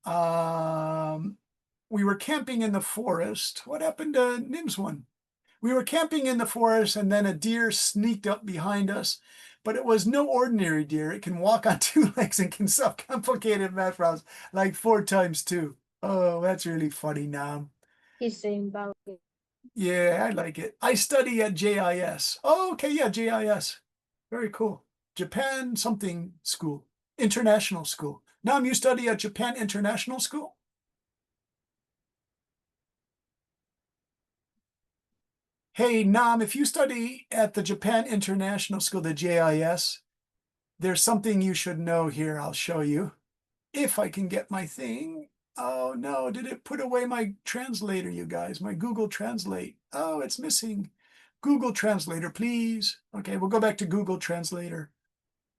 We were camping in the forest. What happened to Nim's one? We were camping in the forest and then a deer sneaked up behind us, but it was no ordinary deer. It can walk on two legs and can solve complicated math problems like 4 times 2. Oh, that's really funny, Nam. He's saying about it. Yeah, I like it. I study at JIS. Oh, okay, yeah, JIS. Very cool. Japan something school, international school. Nam, you study at Japan International School? Hey, Nam, if you study at the Japan International School, the JIS, there's something you should know here. I'll show you. If I can get my thing. Oh no, did it put away my translator, you guys? My Google Translate. Oh, it's missing. Google Translator, please. Okay, we'll go back to Google Translator.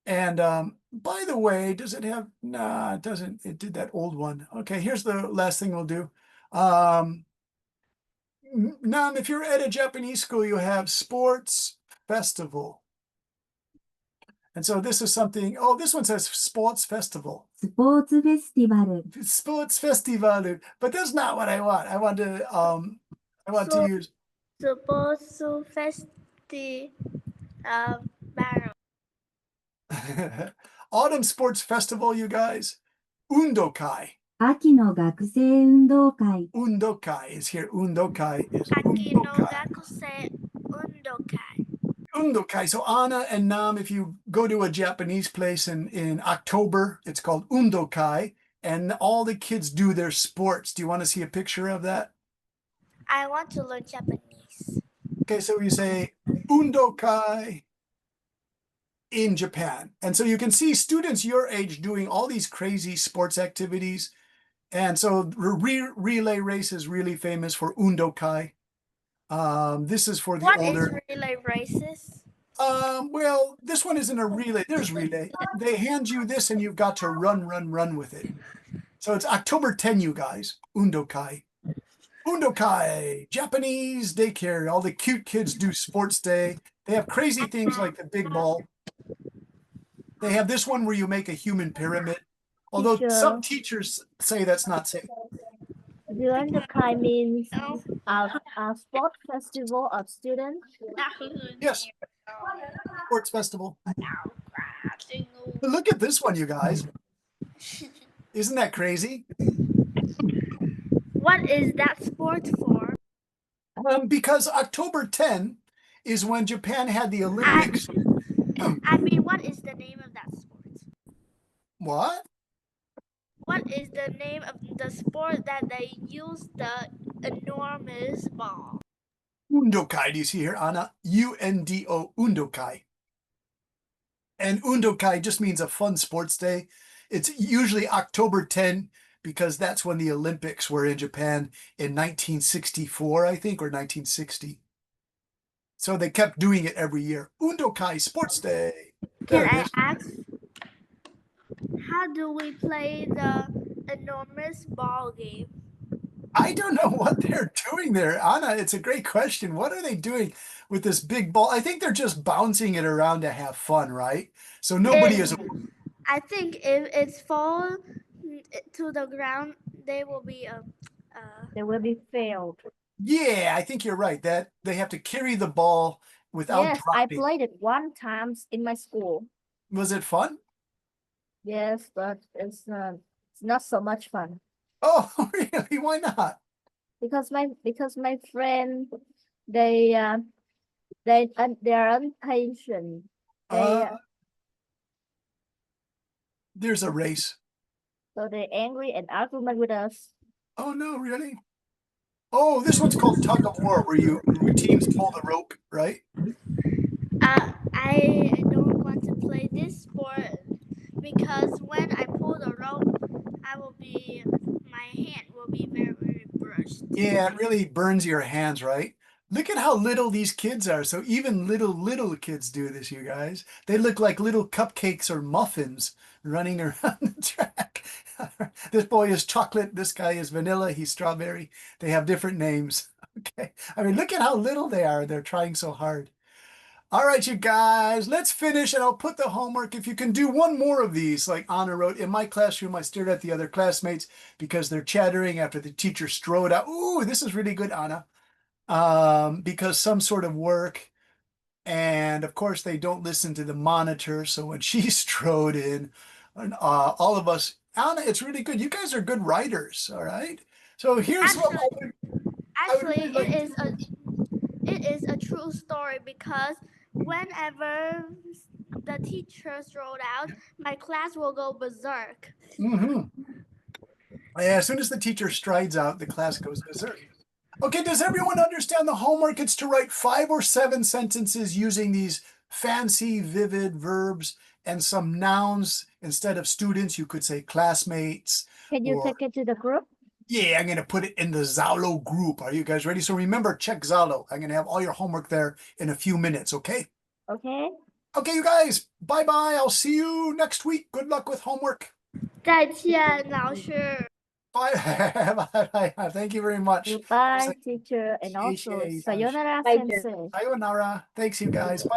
And by the way, does it have, nah, it doesn't. It did that old one. Okay, here's the last thing we'll do. Nam, if you're at a Japanese school, you have sports festival. And so this is something, oh, this one says sports festival. スポーツフェスティバル、 Sports festival, but that's not what I want. I want to So- use Supposed to festi barrel. autumn sports festival, you guys. Undokai. 秋の学生運動会、 Undokai is here. Undokai is Aki no undokai. gakusei undokai. Undokai. So Anna and Nam, if you go to a Japanese place in October, it's called Undokai, and all the kids do their sports. Do you want to see a picture of that? I want to learn Japanese. Okay, so you say Undokai in Japan. And so you can see students your age doing all these crazy sports activities. And so relay race is really famous for Undokai. This is for the What older. is relay races? Well, this one isn't a relay. There's relay. They hand you this and you've got to run with it. So it's October 10, you guys. Undokai. Undokai, Japanese daycare. All the cute kids do sports day. They have crazy things like the big ball. They have this one where you make a human pyramid. Although Teacher. some teachers say that's not safe. Undokai means a sport festival of students. Yes. Sports festival. But look at this one, you guys. Isn't that crazy? What is that sport for? Because October 10 is when Japan had the Olympics. I mean, what is the name of that sport? What? What is the name of the sport that they use the enormous ball? Undokai, do you see here, Anna? UNDO, Undokai. And Undokai just means a fun sports day. It's usually October 10 because that's when the Olympics were in Japan in 1964, I think, or 1960. So they kept doing it every year. Undokai Sports Day. Can I ask, how do we play the enormous ball game? I don't know what they're doing there. Anna, it's a great question. What are they doing with this big ball? I think they're just bouncing it around to have fun, right? So nobody is. I think if it's fall to the ground, they will be failed. Yeah, I think you're right. That they have to carry the ball without Yes, I dropping. played it one time in my school. Was it fun? Yes, but it's not so much fun. Oh, really? Why not? Because my friend they are impatient. There's a race. So they're angry and argument with us. Oh no, really? Oh, this one's called tug of war, where you teams pull the rope, right? I don't want to play this sport because when I pull the rope, my hand will be very, very brushed. Yeah, it really burns your hands, right? Look at how little these kids are. So even little kids do this, you guys. They look like little cupcakes or muffins running around the track. This boy is chocolate. This guy is vanilla. He's strawberry. They have different names. Okay. I mean, look at how little they are. They're trying so hard. All right, you guys, let's finish and I'll put the homework. If you can do one more of these, like Anna wrote, in my classroom, I stared at the other classmates because they're chattering after the teacher strode out. Ooh, this is really good, Anna. Because some sort of work. And of course, they don't listen to the monitor. So when she strode in, all of us, Anna, it's really good. You guys are good writers, all right? So here's what it is a true story because whenever the teachers rolled out, my class will go berserk. As soon as the teacher strides out, the class goes berserk. Okay, does everyone understand the homework? It's to write 5 or 7 sentences using these fancy, vivid verbs and some nouns. Instead of students, you could say classmates. Can you take it to the group? Yeah, I'm going to put it in the Zalo group. Are you guys ready? So remember, check Zalo. I'm going to have all your homework there in a few minutes, okay? Okay. Okay, you guys, bye-bye. I'll see you next week. Good luck with homework. 再见，老师。 Bye. Thank you very much. Goodbye, teacher, and also sayonara, sensei. Sayonara. Thanks, you guys. Bye.